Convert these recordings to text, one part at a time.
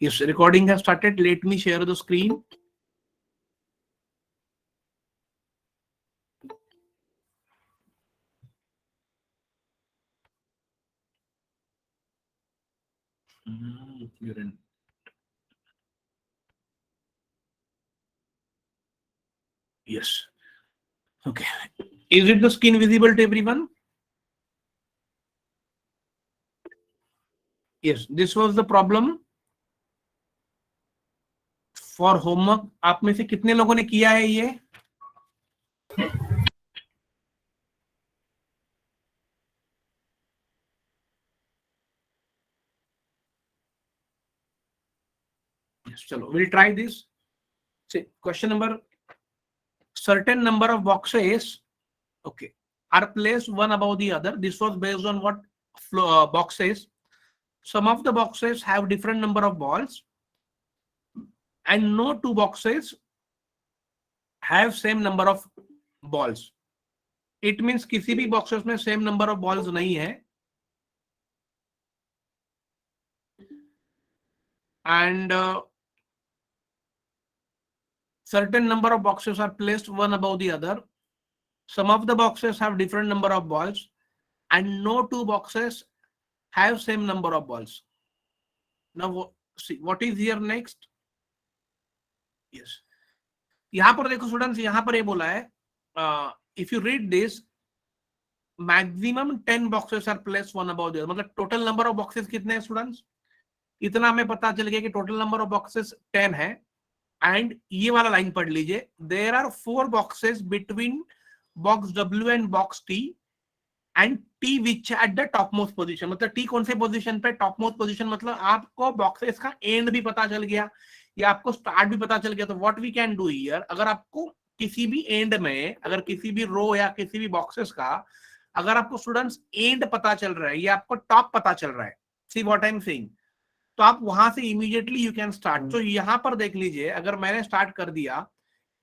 Yes, recording has started. Let me share the screen. You're in. Yes. Okay. Is it the screen visible to everyone? Yes. This was the problem for homework. आप में से कितने लोगों ने किया है ये? Yes. चलो, we'll try this. See, question number. Certain number of boxes, okay, are placed one above the other. This was based on what boxes. Some of the boxes have different number of balls, and no two boxes have same number of balls. It means किसी भी boxes में same number of balls नहीं है. And certain number of boxes are placed one above the other. Some of the boxes have different number of balls, and no two boxes have same number of balls. Now see what is here next. Yes. यहाँ पर देखो students, यहाँ पर ये बोला है, if you read this, maximum 10 boxes are place one about the other. मतलब total number of boxes कितने हैं स्टूडेंट्स? इतना हमें पता चल गया कि टोटल नंबर ऑफ बॉक्सेस 10 है. एंड ये वाला लाइन पढ़ लीजिए, there are 4 boxes between box W and box T and T which at the top most position. मतलब T कौन से पोजिशन पे? Top most position. मतलब आपको बॉक्सेस का एंड भी पता चल गया या आपको स्टार्ट भी पता चल गया. तो what we can do here, अगर आपको किसी भी एंड में, अगर किसी भी रो या किसी भी बॉक्सेस का अगर आपको स्टूडेंट्स एंड पता चल रहा है या आपको टॉप पता चल रहा है, see what I am saying, तो आप वहां से इमीडिएटली यू कैन स्टार्ट. तो यहां पर देख लीजिए, अगर मैंने स्टार्ट कर दिया,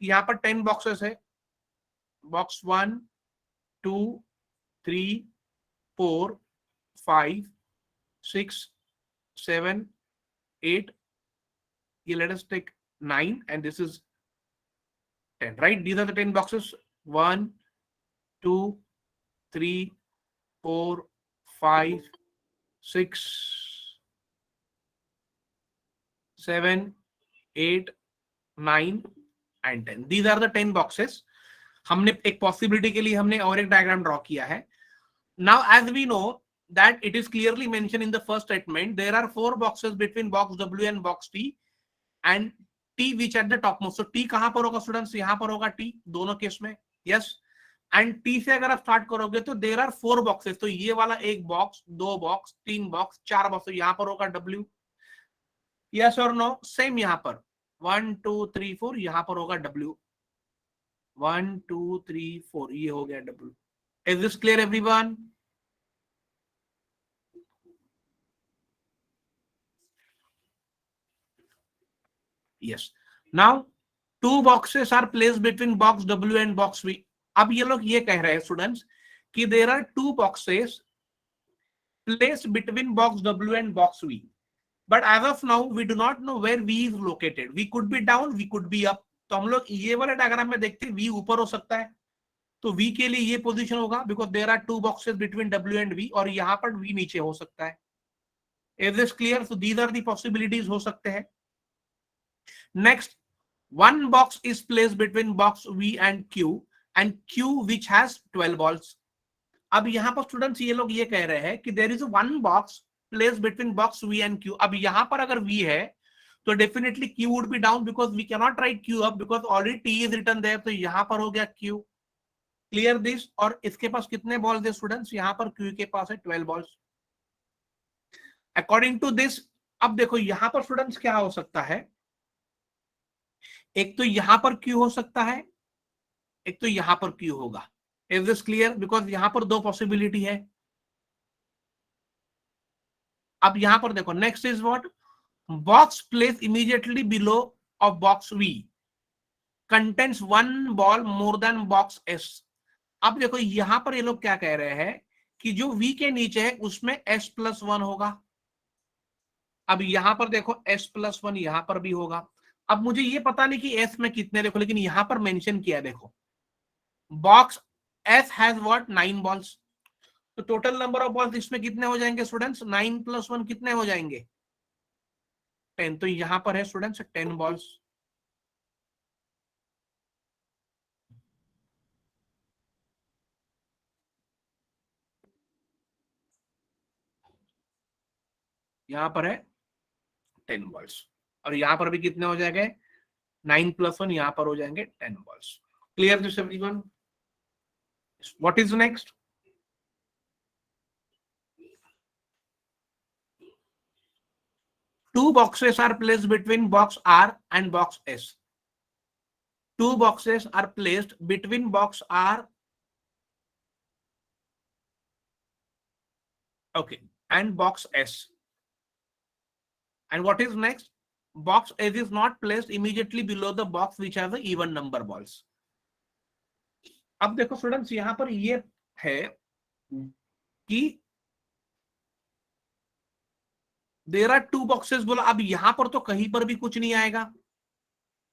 यहाँ पर 10 बॉक्सेस है. Box 1 2 3 4 5 6 7 8. Let us take 9 and this is 10, right? These are the 10 boxes. 1 2 3 4 5 6 7 8 9 and 10. These are the 10 boxes. हमने एक पॉसिबिलिटी के लिए हमने और एक डायग्राम ड्रॉ किया है. Now as we know that it is clearly mentioned in the first statement, there are 4 boxes between box W and box T and T which at the topmost. So T कहां पर होगा students? यहां पर होगा T दोनों case में. Yes. And T से अगर आप स्टार्ट करोगे तो देयर आर 4 बॉक्सेस. तो ये वाला एक बॉक्स, 2 बॉक्स, 3 बॉक्स, 4 बॉक्स. तो यहां पर होगा W. यस और नो? सेम यहां पर 1 2 3 4 यहां पर होगा W. 1 2 3 4 ये हो गया W. Is this clear everyone? Yes. Now, 2 boxes are placed between box W and box V. अब ये लोग ये कह रहे हैं स्टूडेंट्स कि there are 2 boxes placed between box W and box V. But as of now, we do not know where V is located. V could be down, V could be up. तो हम लोग ये वाले diagram में देखते हैं V ऊपर हो सकता है, तो V के लिए ये पोजीशन होगा because there are 2 boxes between W and V, और यहाँ पर V नीचे हो सकता है. Is this clear? So these are the possibilities हो सकते हैं. Next, one box is placed between box V and Q which has 12 balls. अब यहाँ पर स्टूडेंट्स ये लोग ये कह रहे हैं कि there is one box placed between box V and Q. अब यहाँ पर अगर V है तो definitely Q would be down because we cannot write Q up because already T is written there. तो यहाँ पर हो गया Q. Clear this? और इसके पास कितने बॉल्स है स्टूडेंट्स? यहाँ पर Q के पास है 12 बॉल्स. अकॉर्डिंग टू दिस, अब देखो यहाँ पर स्टूडेंट्स क्या हो सकता है, एक तो यहां पर Q हो सकता है, एक तो यहां पर Q होगा. Is this clear? बिकॉज यहां पर 2 पॉसिबिलिटी है. अब यहां पर देखो, next is what? Box place immediately below of box V contents 1 ball more than box S. अब देखो यहां पर ये लोग क्या कह रहे हैं कि जो V के नीचे है उसमें S+1 होगा. अब यहां पर देखो s+1 यहां पर भी होगा। अब मुझे ये पता नहीं कि s में कितने, देखो लेकिन यहां पर मेंशन किया है, देखो box s has what 9 balls, तो टोटल नंबर ऑफ बॉल्स इसमें कितने हो जाएंगे स्टूडेंट्स, 9+1 कितने हो जाएंगे 10, तो यहां पर है स्टूडेंट्स 10 बॉल्स। यहां पर है 10 बॉल्स, और यहां पर भी कितने हो जाएंगे 9+1, यहां पर हो जाएंगे 10 balls. Clear this everyone? What is next? Two boxes are placed between box R and box S. Two boxes are placed between box R, okay, and box S. And what is next? Box S is not placed immediately below the box which has the even number balls. अब देखो students यहां पर ये है कि there are two boxes बोला, अब यहां पर तो कहीं पर भी कुछ नहीं आएगा,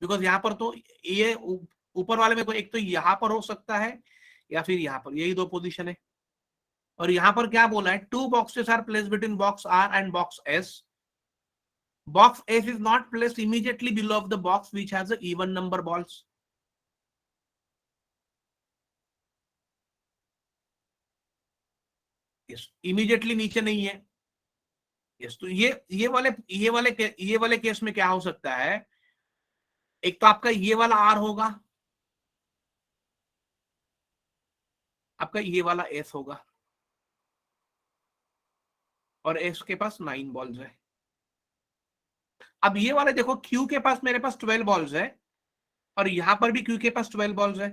बिकॉज यहां पर तो ये ऊपर वाले में तो एक तो यहां पर हो सकता है या फिर यहां पर, यही दो पोजीशन है। और यहां पर क्या बोला है, two boxes are place between box R and box S. Box S is not placed immediately below the box which has even number balls. Yes, immediately नीचे नहीं है। यस, तो ये वाले केस में क्या हो सकता है, एक तो आपका ये वाला आर होगा, आपका ये वाला एस होगा, और एस के पास 9 बॉल्स है। अब ये वाले देखो क्यू के पास, मेरे पास 12 बॉल्स है, और यहां पर भी क्यू के पास 12 बॉल्स है,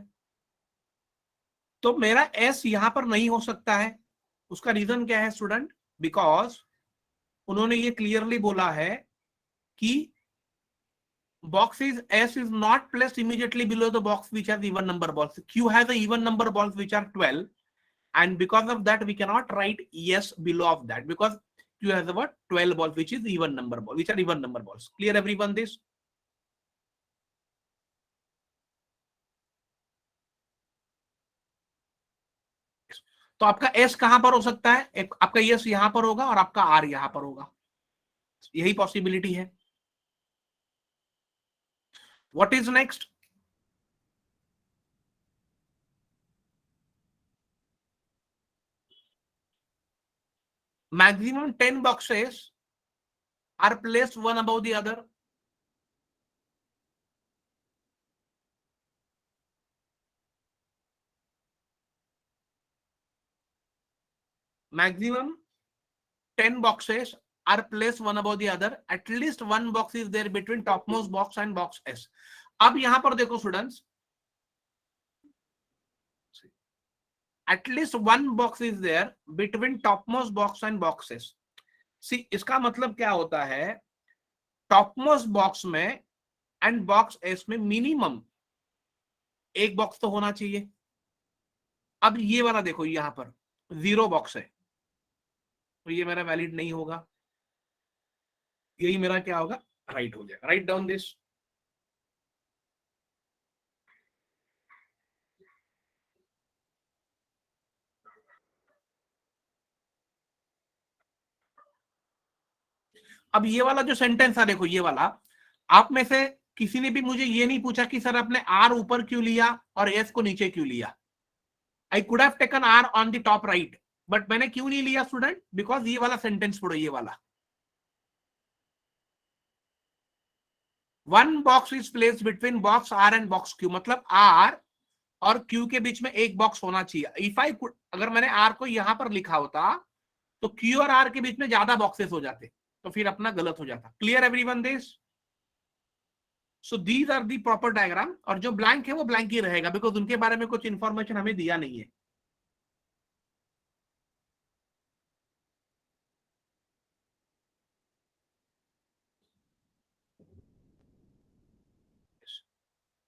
तो मेरा एस यहां पर नहीं हो सकता है। उसका रीजन क्या है स्टूडेंट, बिकॉज उन्होंने ये क्लियरली बोला है कि box is S is not placed immediately below the box which has even number balls. Q has the even number balls which are 12, and because of that we cannot write yes below of that, because Q has about 12 balls which is even number ball, which are even number balls. Clear everyone this? तो आपका S कहां पर हो सकता है, एक आपका S यहां पर होगा और आपका R यहां पर होगा, यही पॉसिबिलिटी है। What is next? Maximum 10 boxes are placed one above the other. Maximum 10 boxes are placed one above the other. At least one box is there between topmost box and box S. अब यहां पर देखो students, at least one box is there between topmost box and box S. See, इसका मतलब क्या होता है, topmost box में एंड बॉक्स एस में मिनिमम एक बॉक्स तो होना चाहिए। अब ये वाला देखो, यहां पर 0 बॉक्स है, तो ये मेरा वैलिड नहीं होगा, यही मेरा क्या होगा, राइट हो जाएगा। Write down this. अब ये वाला जो सेंटेंस है देखो, ये वाला, आप में से किसी ने भी मुझे ये नहीं पूछा कि सर आपने आर ऊपर क्यों लिया और एस को नीचे क्यों लिया। I could have taken R on the top right, but मैंने क्यों नहीं लिया स्टूडेंट, बिकॉज ये वाला सेंटेंस पढ़ो, ये वाला, one box is placed between box R and box Q, मतलब आर और क्यू के बीच में एक बॉक्स होना चाहिए। इफ आई अगर मैंने आर को यहां पर लिखा होता तो क्यू और आर के बीच में ज्यादा बॉक्सेस हो जाते, तो फिर अपना गलत हो जाता। Clear everyone this? So these are the proper diagram, और जो ब्लैंक है वो ब्लैंक ही रहेगा, बिकॉज उनके बारे में कुछ इंफॉर्मेशन हमें दिया नहीं है।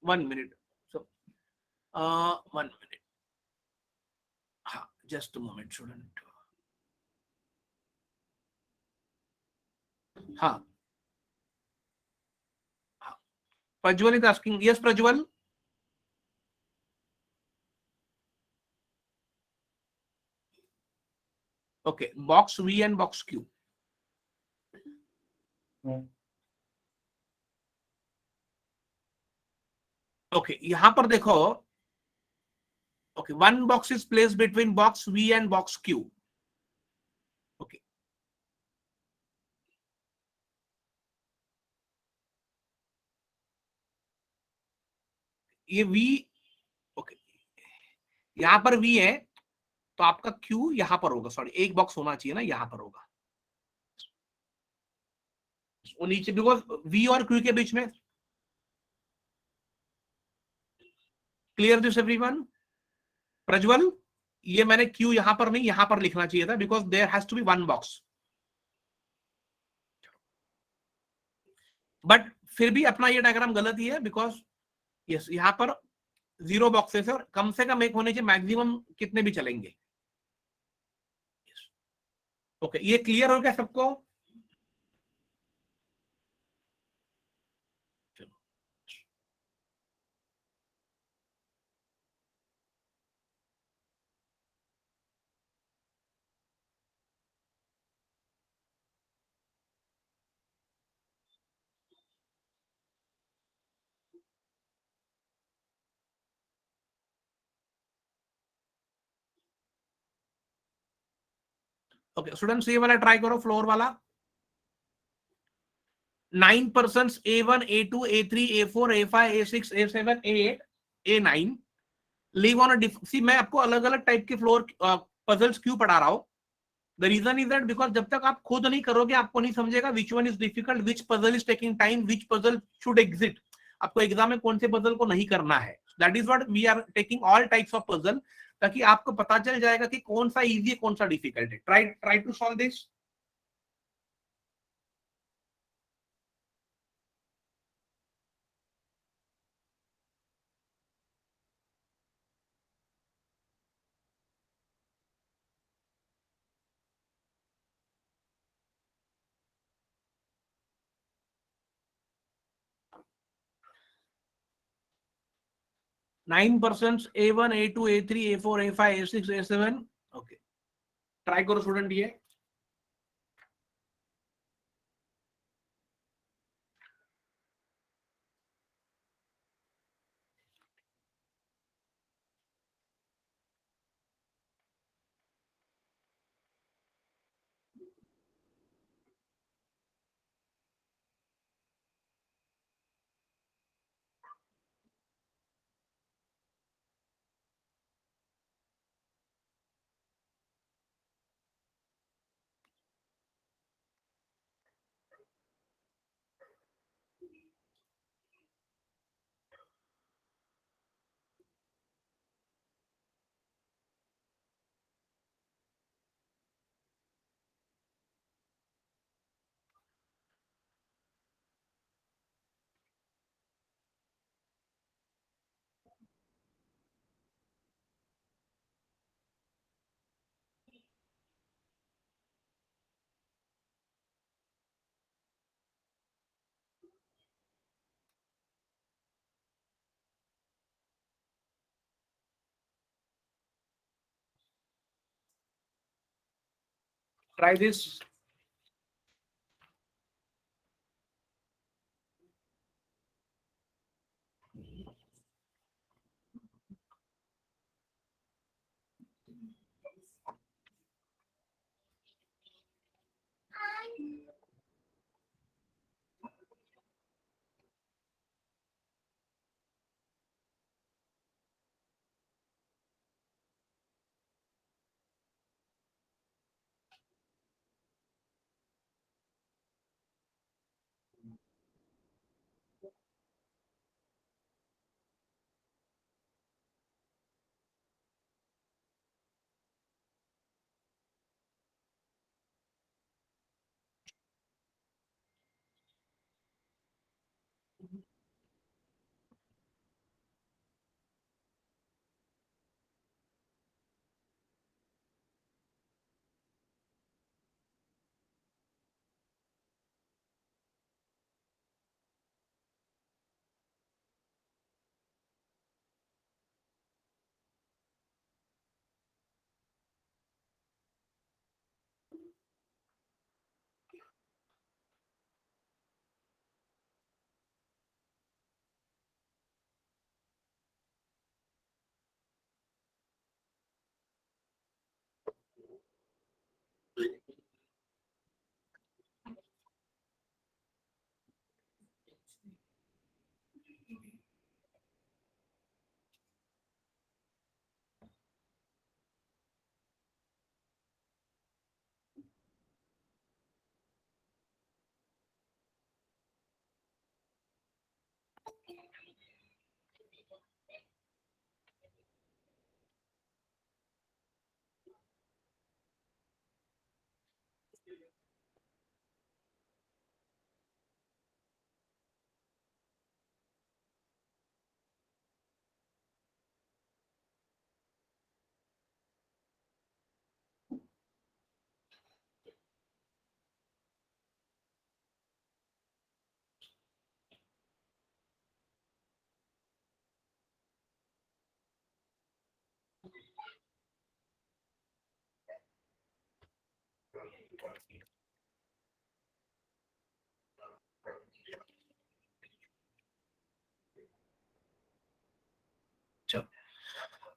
वन मिनट, सो 1 minute, हाँ, जस्ट मोमेंट स्टूडेंट। हाँ, Prajwal is asking. Yes, Prajwal. Okay, box V and box Q. Okay, यहां पर देखो. Okay, one box is placed between box V and box Q. Okay, ये V. Okay, यहां पर V है, तो आपका Q यहां पर होगा. सॉरी, एक बॉक्स होना चाहिए ना, यहां पर होगा वो नीचे, बिकॉज V और Q के बीच में. Clear this everyone? प्रज्वल, ये मैंने Q यहां पर नहीं, यहां पर लिखना चाहिए था, because there has to be one box. But फिर भी अपना ये डायग्राम गलत ही है, बिकॉज यस, यहाँ पर 0 बॉक्सेस है, और कम से कम एक होने चाहिए, मैक्सिमम कितने भी चलेंगे. ओके, ये क्लियर हो गया सबको? ओके स्टूडेंट्स, ये वाला ट्राई करो, फ्लोर वाला. 9% A1, A2, A3, A4, A5, A6, A7, A8, A9 live on a सी, मैं आपको अलग अलग टाइप के फ्लोर पजल्स क्यों पढ़ा रहा हूं? The reason is that because जब तक आप खुद नहीं करोगे, आपको नहीं समझेगा which one is difficult, which puzzle is taking time, which puzzle should exit. आपको एग्जाम में कौन से पजल को नहीं करना है. That is what we are taking all types of puzzle, ताकि आपको पता चल जाएगा कि कौन सा इजी है, कौन सा डिफिकल्ट है. Try try to solve this. Nine percent A1, A2, A3, A4, A5, A6, A7. Okay, try करो स्टूडेंट ये. Try this.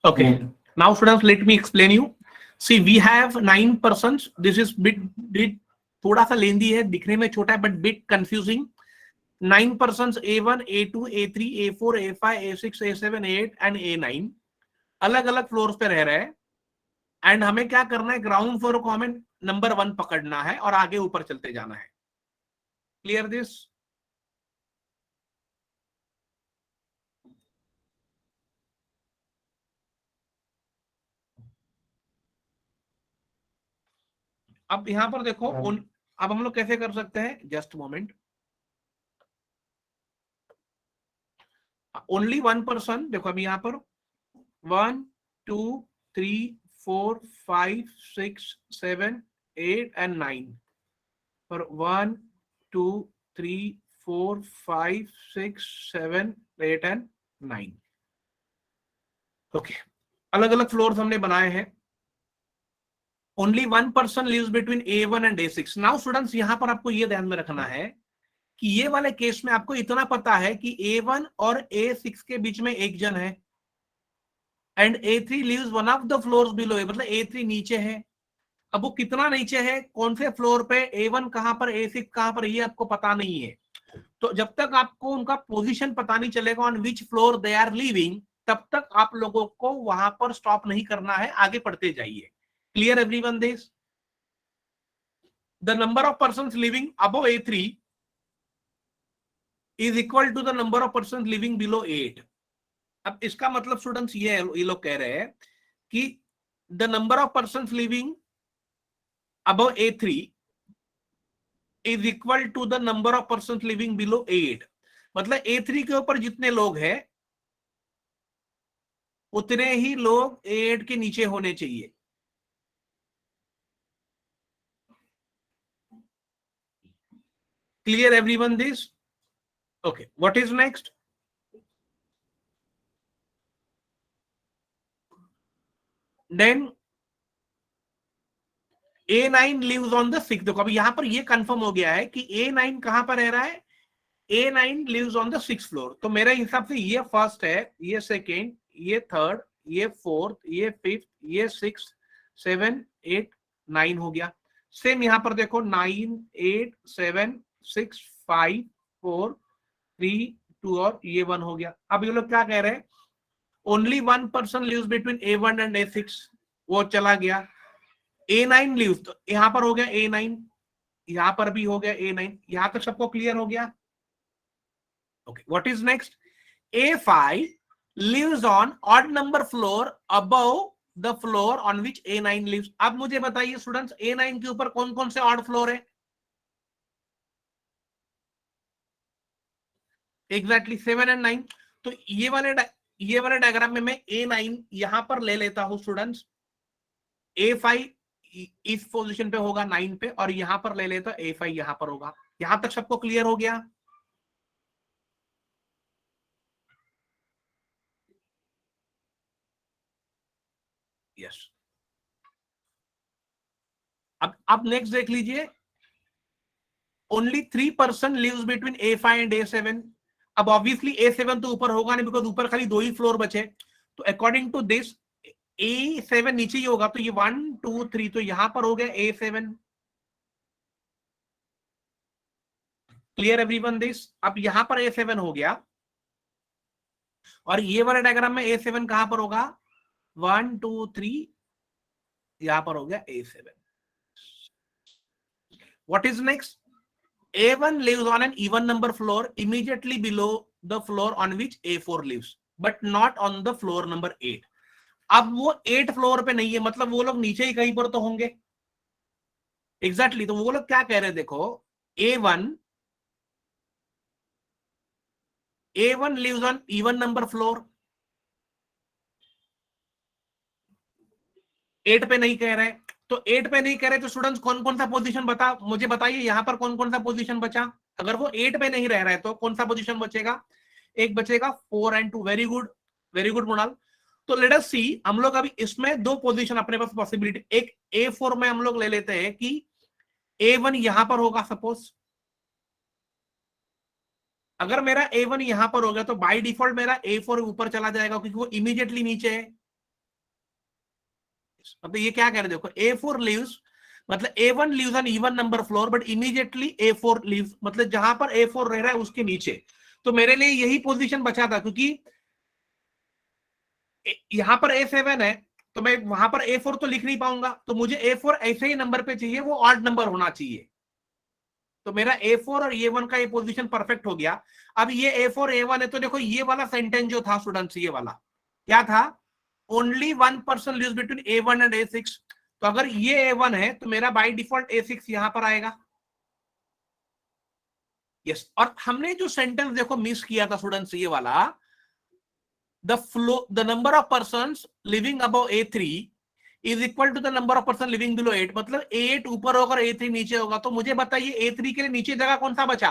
Okay. Now, students, let me explain you. See, we have 9 persons. This is bit थोड़ा सा लेंदी है, दिखने में छोटा है, but bit confusing. 9 persons A1, A2, A3, A4, A5, A6, A7, A8 and A9 अलग अलग फ्लोर्स पे रह रहे हैं. एंड हमें क्या करना है, ग्राउंड फ्लोर को हमें नंबर 1 पकड़ना है और आगे ऊपर चलते जाना है. Clear this? अब यहां पर देखो, अब हम लोग कैसे कर सकते हैं, जस्ट मोमेंट. ओनली 1 पर्सन, देखो अभी यहां पर 1 2 3 4 5 6 7 8 एंड 9 और 1 2 3 4 5 6 7 8 एंड 9. ओके, अलग अलग फ्लोर्स हमने बनाए हैं. Only 1 person lives between A1 and A6. Now students, यहां पर आपको ये ध्यान में रखना है कि ये वाले केस में आपको इतना पता है कि A1 और A6 के बीच में एक जन है and A3 lives one of the floors below, मतलब A3 नीचे है. अब वो कितना नीचे है, कौन से फ्लोर पे, A1 कहां पर, A6 कहां पर, ये आपको पता नहीं है. तो जब तक आपको उनका पोजीशन पता नहीं चलेगा on which floor they are living, तब तक आप लोगों को वहां पर स्टॉप नहीं करना है, आगे बढ़ते जाइए. Clear everyone this? The number of persons living above A3 is equal to the number of person living below 8. अब इसका मतलब स्टूडेंट्स ये लोग कह रहे हैं कि the number of person living above A3 is equal to the number of person living below 8. मतलब A3 के ऊपर जितने लोग हैं उतने ही लोग A8 के नीचे होने चाहिए. Clear everyone this? Okay, what is next? Then A9 lives on the 6. देखो अभी यहां पर ये कंफर्म हो गया है कि A9 कहां पर रह रहा है, A9 lives on the 6th floor. तो मेरे हिसाब से ये फर्स्ट है, ये सेकेंड, ये थर्ड, ये फोर्थ, ये फिफ्थ, ये 6 7 8 9 हो गया. सेम यहां पर देखो 9 8 7 6 5 4 3 2 और ये 1 हो गया. अब ये लोग क्या कह रहे हैं, only 1 person lives between A1 and A6, वो चला गया. A9 लिव्स, तो यहां पर हो गया A9, यहां पर भी हो गया A9. यहां तक सबको क्लियर हो गया? Okay, what is next? A5 lives on odd number floor above the floor on which A9 lives. अब मुझे बताइए स्टूडेंट्स, A9 के ऊपर कौन कौन से ऑड फ्लोर है? Exactly 7 and 9. तो ये वाले डायग्राम में मैं A9 यहां पर ले लेता हूं स्टूडेंट्स. A5 इस पोजीशन पे होगा 9 पे, और यहां पर ले लेता A5 यहां पर होगा. यहां तक सबको क्लियर हो गया? यस. अब नेक्स्ट देख लीजिए. Only 3 person lives between A5 and A7. अब ऑब्वियसली A7 तो ऊपर होगा नहीं, बिकॉज ऊपर खाली 2 ही फ्लोर बचे. तो अकॉर्डिंग टू दिस A7 नीचे ही होगा. तो ये 1 2 3, तो यहां पर हो गया A7. Clear everyone this? अब यहां पर A7 हो गया, और ये वाले डायग्राम में A7 कहां पर होगा, 1 2 3, यहां पर हो गया A7. What is next? A1 lives on an even number floor immediately below the floor on which A4 lives. But not on the floor number 8। अब वो 8 फ्लोर पे नहीं है, मतलब वो लोग नीचे ही कहीं पर तो होंगे। एग्जैक्टली तो वो लोग क्या कह रहे हैं, देखो, A1 lives on even number floor, 8 पे नहीं कह रहे। तो 8 पे नहीं कह रहे तो स्टूडेंट्स कौन कौन सा पोजीशन मुझे बताइए, यहां पर कौन कौन सा पोजीशन बचा। अगर वो 8 पे नहीं रह रहा है तो कौन सा पोजीशन बचेगा, एक बचेगा 4 and 2। Very good, very good Monal. तो लेट अस सी, हम लोग अभी इसमें दो पोजीशन अपने पास पॉसिबिलिटी, एक A4 में हम लोग ले लेते हैं कि A1 यहां पर होगा सपोज। अगर मेरा A1 यहां पर हो गया तो बाय डिफॉल्ट मेरा A4 ऊपर चला जाएगा, क्योंकि वो इमीडिएटली नीचे है। मतलब ये क्या कह रहे हैं, देखो, A4 लीव्स, मतलब A1 leaves on even number floor but immediately A4 leaves, मतलब जहां पर A4 रह रहा है उसके नीचे। तो मेरे लिए यही पोजीशन बचा था, क्योंकि यहां पर A7 है, तो मैं वहां पर A4 तो लिख नहीं पाऊंगा, तो मुझे A4 ऐसे ही नंबर पे चाहिए, वो ऑड नंबर होना चाहिए। तो मेरा A4 और A1 का ये पोजीशन परफेक्ट हो गया। अब ये A4 A1 है, तो देखो ये वाला सेंटेंस जो था स्टूडेंट्स, ये वाला क्या था, only 1 person lives between A1 and A6। तो अगर ये A1 है तो मेरा बाय डिफॉल्ट A6 यहां पर आएगा। यस, और हमने जो सेंटेंस देखो मिस किया था स्टूडेंट्स, ये वाला, the number of person living above A3 is equal to the number of person living below 8। मतलब A8 ऊपर होगा और A3 नीचे होगा। तो मुझे बताइए A3 के लिए नीचे जगह कौन सा बचा,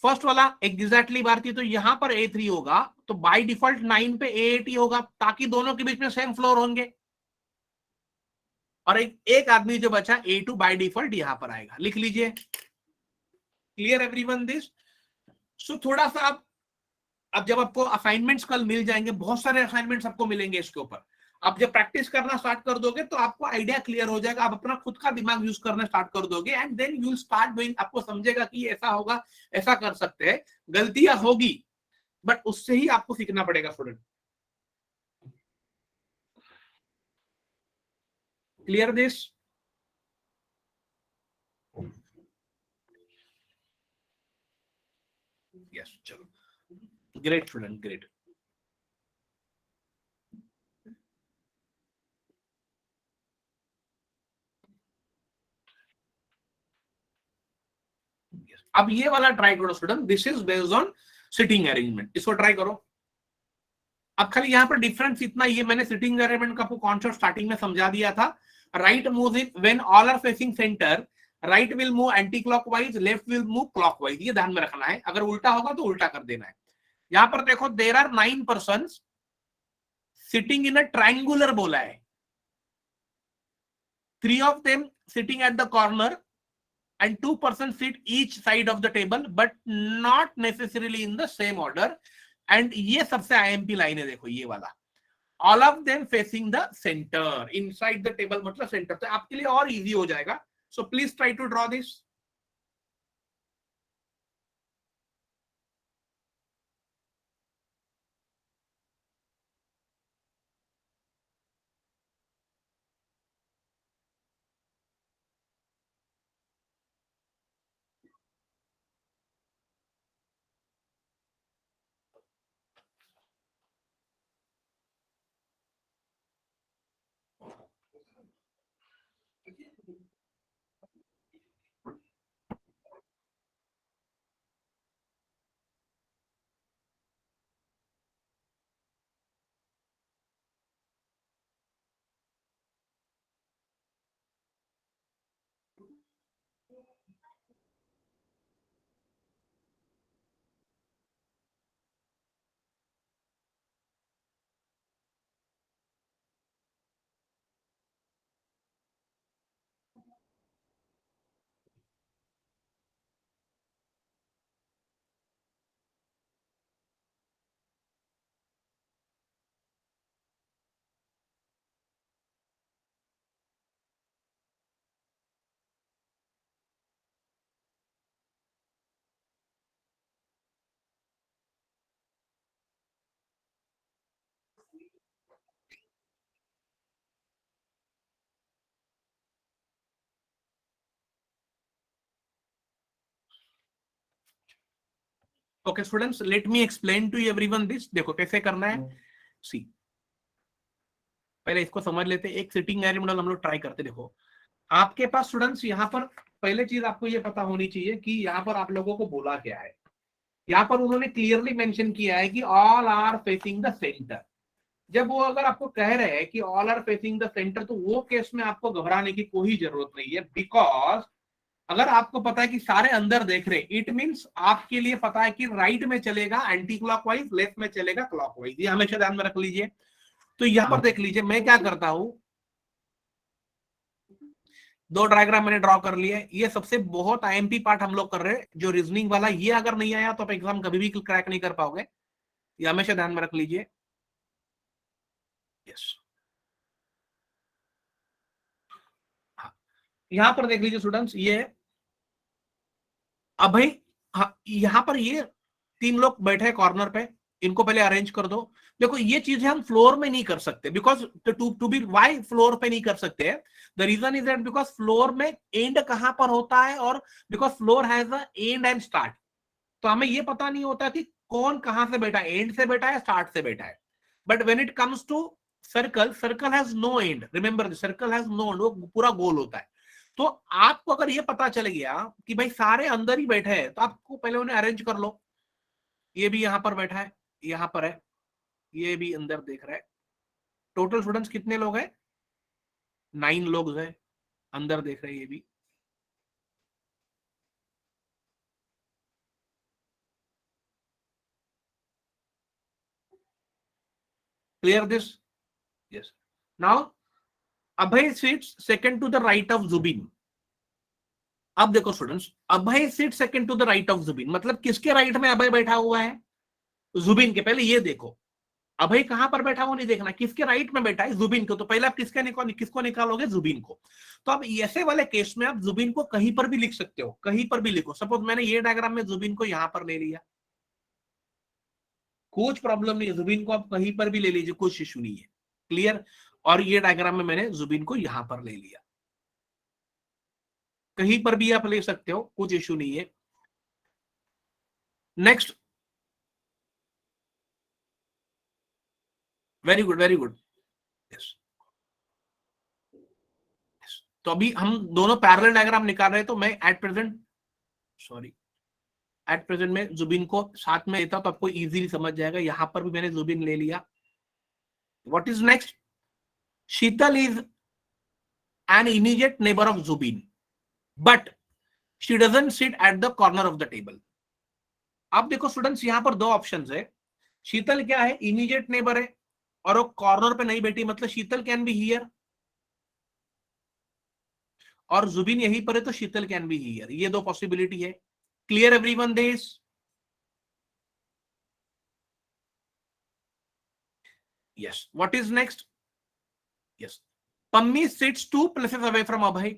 फर्स्ट वाला एग्जैक्टली भारतीय। तो यहां पर A3 होगा, तो बाय डिफॉल्ट 9 पे A8 ही होगा, ताकि दोनों के बीच में सेम फ्लोर होंगे। और एक आदमी जो बचा A2 बाय डिफॉल्ट यहां पर आएगा, लिख लीजिए। Clear everyone this. सो थोड़ा सा अब जब आपको असाइनमेंट्स कल मिल जाएंगे, बहुत सारे असाइनमेंट्स आपको मिलेंगे इसके ऊपर, आप जब प्रैक्टिस करना स्टार्ट कर दोगे तो आपको आइडिया क्लियर हो जाएगा, आप अपना खुद का दिमाग यूज करना स्टार्ट कर दोगे, and then you start doing. आपको समझेगा कि ऐसा होगा, ऐसा कर सकते हैं। गलतियां होगी बट उससे ही आपको सीखना पड़ेगा स्टूडेंट। Clear this. यस, चलो, ग्रेट स्टूडेंट, ग्रेट। अब ये वाला ट्राई करो student, this is based on sitting arrangement, इसको ट्राई करो। अब खाली यहाँ पर डिफरेंस इतना, ये मैंने सिटिंग अरेंजमेंट का कॉन्सेप्ट स्टार्टिंग में समझा दिया था। Right move in when all are facing center, right will move anti clockwise, left will move clockwise, ये ध्यान में रखना है। अगर उल्टा होगा तो उल्टा कर देना है। यहाँ पर देखो, there are 9 person sitting in a triangular बोला है, 3 of them sitting at the corner and 2 persons sit each side of the table but not necessarily in the same order। and ये सबसे IMP लाइन है, देखो ये वाला, all of them facing the center inside the table, मतलब centre. तो आपके लिए और इजी हो जाएगा। so please try to draw this। Okay students, let me explain to everyone this. देखो कैसे करना है, सी पहले इसको समझ लेते, एक सिटिंग एरे मॉडल हम लोग ट्राई करते। देखो आपके पास स्टूडेंट्स यहाँ पर पहले चीज आपको ये पता होनी चाहिए कि यहाँ पर आप लोगों को बोला क्या है। यहाँ पर उन्होंने क्लियरली मेंशन किया है कि all are facing the center. जब वो अगर आपको कह रहे हैं कि all are facing the center, तो वो केस में आपको घबराने की कोई जरूरत नहीं है, बिकॉज अगर आपको पता है कि सारे अंदर देख रहे, इट मींस आपके लिए पता है कि राइट में चलेगा एंटी क्लॉकवाइज, लेफ्ट में चलेगा क्लॉकवाइज। ये हमेशा ध्यान में रख लीजिए। तो यहां पर देख लीजिए मैं क्या करता हूं, दो डायग्राम मैंने ड्रॉ कर लिए। ये सबसे बहुत आईएमपी पार्ट हम लोग कर रहे हैं, जो रीजनिंग वाला, ये अगर नहीं आया तो आप एग्जाम कभी भी क्रैक नहीं कर पाओगे। ये हमेशा ध्यान में रख लीजिए। यस, हाँ, यहां पर देख लीजिए स्टूडेंट्स, ये अब भाई, हाँ, यहाँ पर ये तीन लोग बैठे हैं कॉर्नर पे, इनको पहले अरेंज कर दो। देखो ये चीजें हम फ्लोर में नहीं कर सकते, because to be why floor पे नहीं कर सकते, the reason is that because floor में एंड कहां पर होता है, और because floor has a end and start. तो हमें ये पता नहीं होता कि कौन कहां से बैठा है, एंड से बैठा है स्टार्ट से बैठा है। But when it comes to circle, circle has no end, remember circle has no end, वो पूरा गोल होता है। तो आपको अगर ये पता चल गया कि भाई सारे अंदर ही बैठे हैं, तो आपको पहले उन्हें अरेंज कर लो। ये भी यहां पर बैठा है, यहां पर है, ये भी अंदर देख रहा है। टोटल स्टूडेंट्स कितने लोग हैं, 9 लोग हैं, अंदर देख रहे हैं ये भी। Clear this? Yes. Now Abhay sits second to the right of Zubin. अब देखो students, Abhay sit second to the right of Zubin, मतलब किसके राइट में अभय बैठा हुआ है, जुबिन के। पहले ये देखो अभय कहां पर बैठा हुआ नहीं देखना, किसके राइट में बैठा है, जुबिन को। तो पहले आप किसको निकालोगे, जुबिन को। तो अब ऐसे वाले केस में आप जुबिन को कहीं पर भी लिख सकते हो, कहीं पर भी लिखो। सपोज मैंने ये डायग्राम में जुबिन को यहां पर ले लिया, कुछ प्रॉब्लम नहीं है, जुबिन को आप कहीं पर भी ले लीजिए, कुछ इशू नहीं है। क्लियर? और ये डायग्राम में मैंने जुबिन को यहां पर ले लिया, कहीं पर भी आप ले सकते हो, कुछ इशू नहीं है। Next, very good very good. Yes, तो अभी हम दोनों पैरेलल डायग्राम निकाल रहे हैं, तो मैं at present, sorry, at present में जुबिन को साथ में लेता तो आपको इजीली समझ जाएगा। यहां पर भी मैंने जुबिन ले लिया। What is next, Sheetal is an immediate neighbour of Zubin, but she doesn't sit at the corner of the table. अब देखो स्टूडेंट्स, यहां पर दो ऑप्शंस है। शीतल क्या है, इमीडिएट नेबर है, और वो कॉर्नर पे नहीं बैठी, मतलब शीतल कैन बी हियर, और जुबिन यहीं पर है तो शीतल कैन बी हियर। ये दो पॉसिबिलिटी है। Clear everyone this? Yes. What is next, yes, Pammi sits 2 places away from Abhay.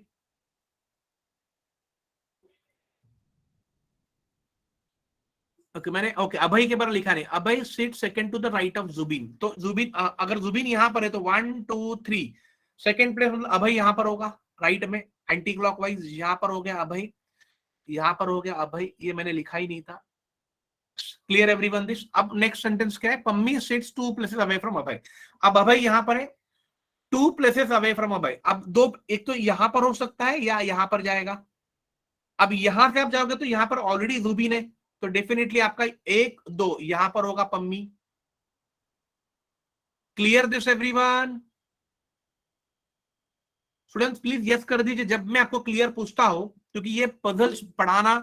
Okay, मैंने ओके अभय के बारे लिखा नहीं, Abhay sit second to the right of Zubin. तो जुबिन अगर जुबिन यहां पर है तो 1 2 3 सेकंड प्लेस, मतलब अभय यहां पर होगा राइट में, एंटी क्लॉकवाइज। यहां पर हो गया अभय, यहां पर हो गया अभय, ये मैंने लिखा ही नहीं था। Clear everyone this? अब नेक्स्ट सेंटेंस क्या है, Pammi sits 2 places away from Abhay. अब अभय यहां पर है, 2 places अवे फ्रॉम अभय। अब दो, एक तो यहां पर हो सकता है या यहां पर जाएगा। अब यहां से आप जाओगे तो यहां पर ऑलरेडी जुबिन है, तो डेफिनेटली आपका 1 2 यहां पर होगा Pammi. Clear this everyone? Students please yes कर दीजिए जब मैं आपको क्लियर पूछता हूं, क्योंकि ये पजल्स पढ़ाना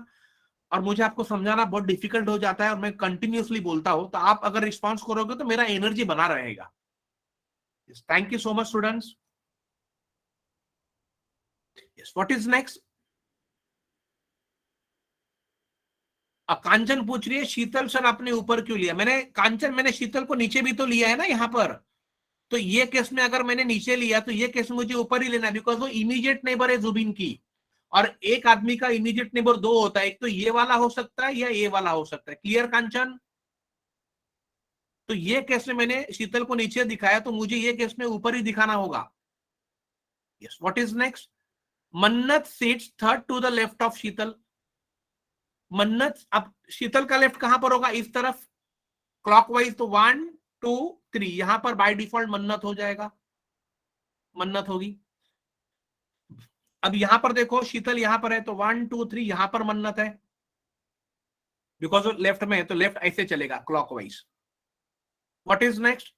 और मुझे आपको समझाना बहुत डिफिकल्ट हो जाता है, और मैं कंटिन्यूअसली बोलता हूं, तो आप अगर रिस्पॉन्स करोगे तो मेरा एनर्जी बना रहेगा। Thank you so much students. Yes, what is next, Kanchan पूछ रही है शीतल सर आपने ऊपर क्यों लिया। मैंने कांचन, मैंने शीतल को नीचे भी तो लिया है ना यहाँ पर। तो ये केस में अगर मैंने नीचे लिया तो ये केस में मुझे ऊपर ही लेना है, बिकॉज वो इमीडिएट नेबर है जुबिन की। और एक आदमी का इमीडिएट नेबर दो होता है, एक तो ये वाला हो सकता है या ये वाला हो सकता है। क्लियर कांचन? तो ये केस में मैंने शीतल को नीचे दिखाया, तो मुझे ये केस में ऊपर ही दिखाना होगा। Yes, what is next, Mannat sits third to the left of Sheetal. Mannat, अब शीतल का लेफ्ट कहां पर होगा, इस तरफ क्लॉकवाइज, तो 1 2 3 यहां पर बाय डिफॉल्ट मन्नत हो जाएगा, मन्नत होगी। अब यहां पर देखो शीतल यहां पर है तो 1 2 3 यहां पर मन्नत है, बिकॉज वो लेफ्ट में है तो लेफ्ट ऐसे चलेगा clockwise. What is next,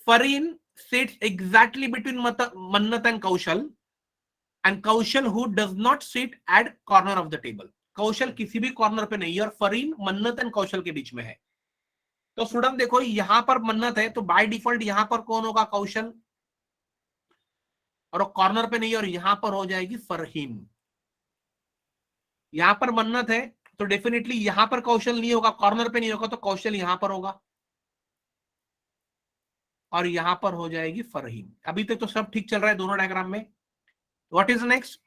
Fareen sits exactly between Mannat and Kaushal, and Kaushal who does not sit at corner of the table. Kaushal किसी भी कॉर्नर पे नहीं है और फरीन मन्नत एंड कौशल के बीच में है। तो स्टूडेंट देखो यहां पर मन्नत है तो बाय डिफॉल्ट यहां पर कौन होगा, कौशल, और कॉर्नर पे नहीं है और यहां पर हो जाएगी फरहीन। यहां पर मन्नत है तो डेफिनेटली यहां पर कौशल नहीं होगा, कॉर्नर पे नहीं होगा, तो कौशल यहां पर होगा और यहां पर हो जाएगी फरहीन। अभी तक तो सब ठीक चल रहा है दोनों डायग्राम में। व्हाट इज नेक्स्ट,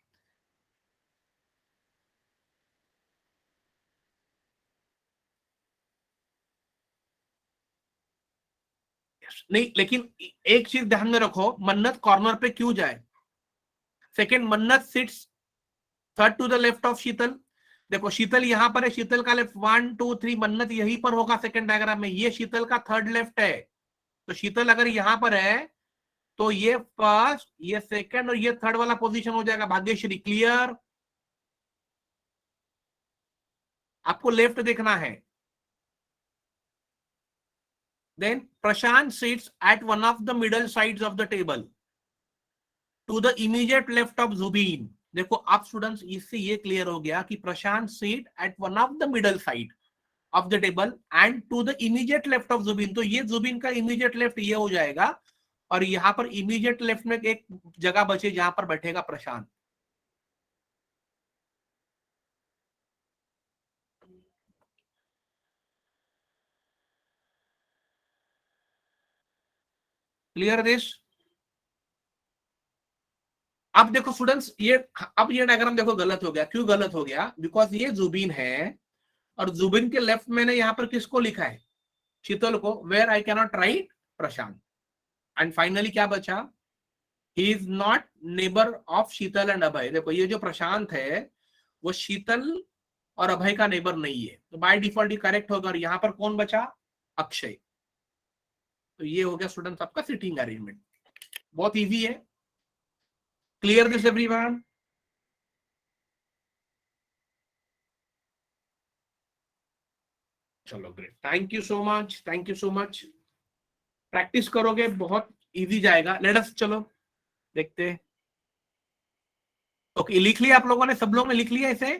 नहीं लेकिन एक चीज ध्यान में रखो, मन्नत कॉर्नर पे क्यों जाए। Second, Mannat sits third to the left of Sheetal. देखो शीतल यहां पर है, शीतल का लेफ्ट 1 2 3, मन्नत यहीं पर होगा सेकंड डायग्राम में, ये शीतल का थर्ड लेफ्ट है। तो शीतल अगर यहां पर है तो ये फर्स्ट, ये सेकंड और ये थर्ड वाला पोजीशन हो जाएगा। भाग्यश्री क्लियर, आपको लेफ्ट देखना है। Then Prashant sits at one of the middle sides of the table to the immediate left of Zubin. देखो आप स्टूडेंट्स इससे ये क्लियर हो गया कि Prashant seat at one of the middle side of the table and to the immediate left of Zubin. तो ये जुबीन का इमीडिएट लेफ्ट ये हो जाएगा और यहां पर इमीडिएट लेफ्ट में एक जगह बचे जहां पर बैठेगा प्रशांत। Clear this. अब देखो स्टूडेंट्स ये, अब ये डायग्राम देखो गलत हो गया, क्यों गलत हो गया, बिकॉज ये जुबीन है और जुबिन के लेफ्ट मैंने यहां पर किसको लिखा है, शीतल को, where I cannot write Prashant. And finally क्या बचा, he is not neighbour of Sheetal and Abhay. देखो ये जो प्रशांत है वो शीतल और अभय का नेबर नहीं है, तो बाय डिफॉल्ट ही करेक्ट होगा। और यहां पर कौन बचा, अक्षय। तो ये हो गया स्टूडेंट्स आपका सिटिंग अरेंजमेंट, बहुत इजी है। Clear this everyone. चलो great, thank you so much, thank you so much. Practice करोगे बहुत इजी जाएगा। लेट अस, चलो देखते हैं। ओके लिख लिया आप लोगों ने, सब लोगों ने लिख लिया इसे,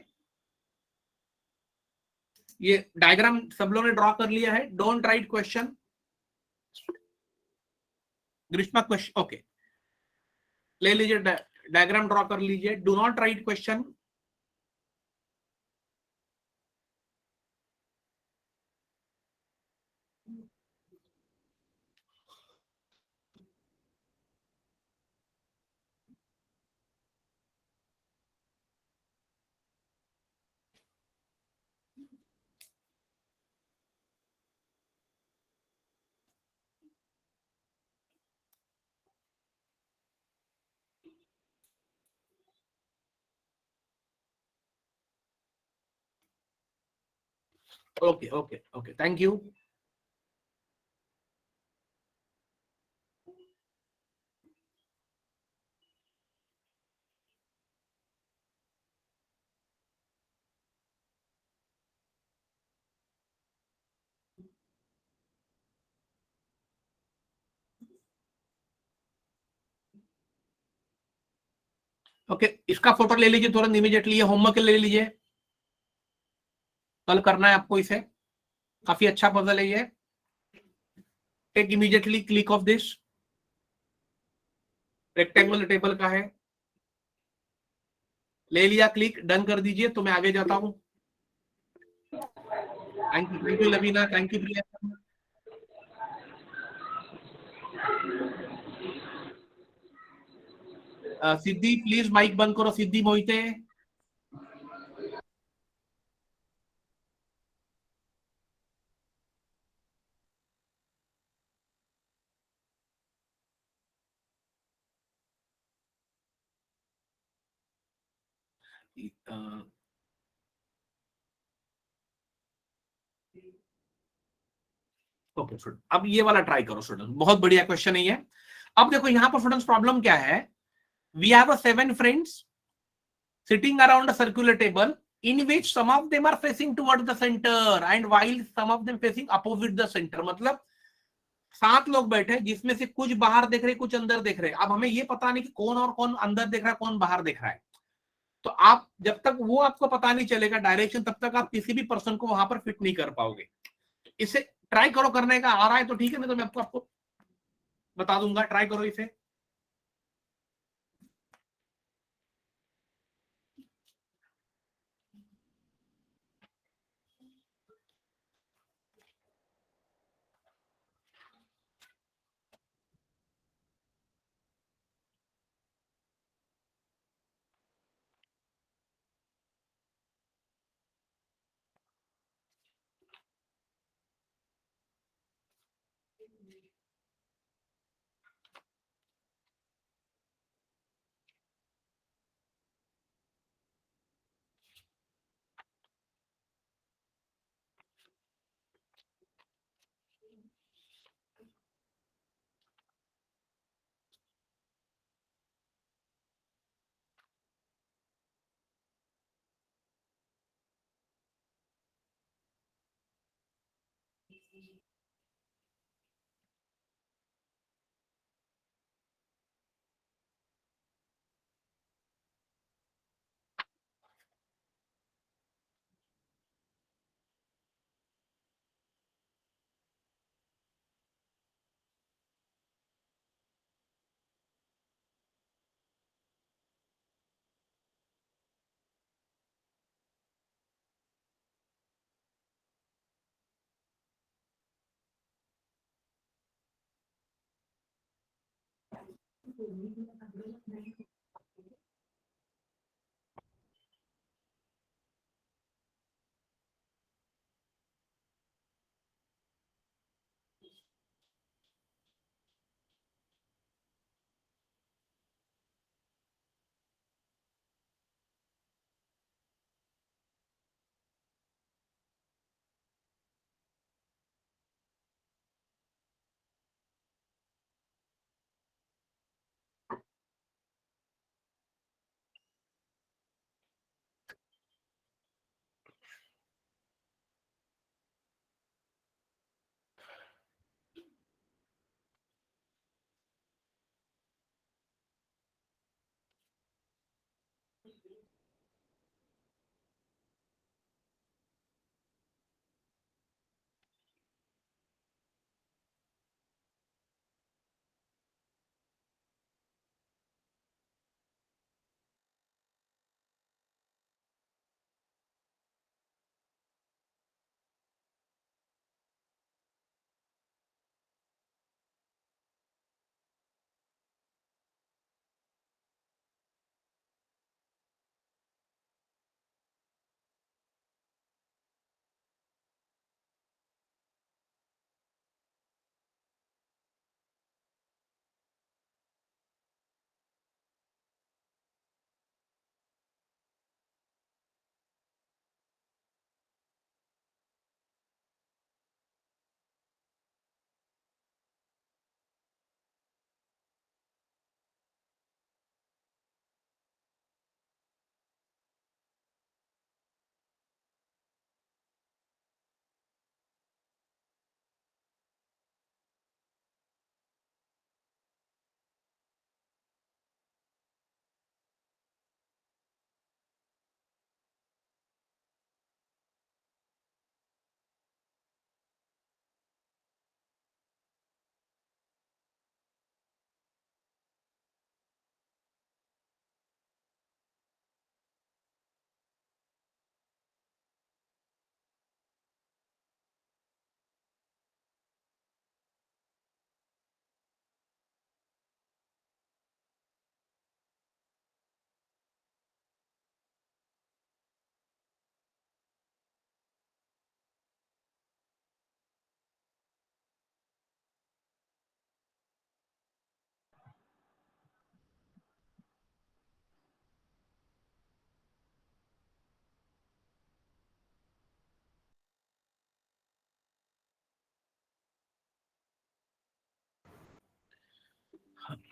ये डायग्राम सब लोगों ने ड्रॉ कर लिया है। Don't write question, Grishma question, okay ले लीजिए, डायग्राम ड्रॉ कर लीजिए, do not write question. Okay okay okay, thank you. Okay इसका फोटो ले लीजिए तुरंत इमीडिएटली, ये होमवर्क ले लीजिए, कल करना है आपको इसे, काफी अच्छा पजल है ये। Take immediately click of this, rectangular table का है, ले लिया क्लिक, डन कर दीजिए तो मैं आगे जाता हूँ। Thank you Lavina, thank you Priya. Siddhi please mic बंद करो, सिद्धि मोहिते। ओके स्टूडेंट, अब ये वाला ट्राई करो स्टूडेंट, बहुत बढ़िया क्वेश्चन है ये। अब देखो यहाँ पर स्टूडेंट्स प्रॉब्लम क्या है, we have 7 friends sitting around a circular table in which some of them are facing towards the center and while some of them facing opposite the center। मतलब 7 लोग बैठे जिसमें से कुछ बाहर देख रहे कुछ अंदर देख रहे। अब हमें ये पता नहीं कि कौन और कौन अंदर देख रहा है कौन बाहर देख रहा है। तो आप जब तक वो आपको पता नहीं चलेगा डायरेक्शन, तब तक आप किसी भी पर्सन को वहां पर फिट नहीं कर पाओगे। इसे ट्राई करो करने का, आ रहा है तो ठीक है, नहीं तो मैं आपको बता दूंगा, ट्राई करो इसे।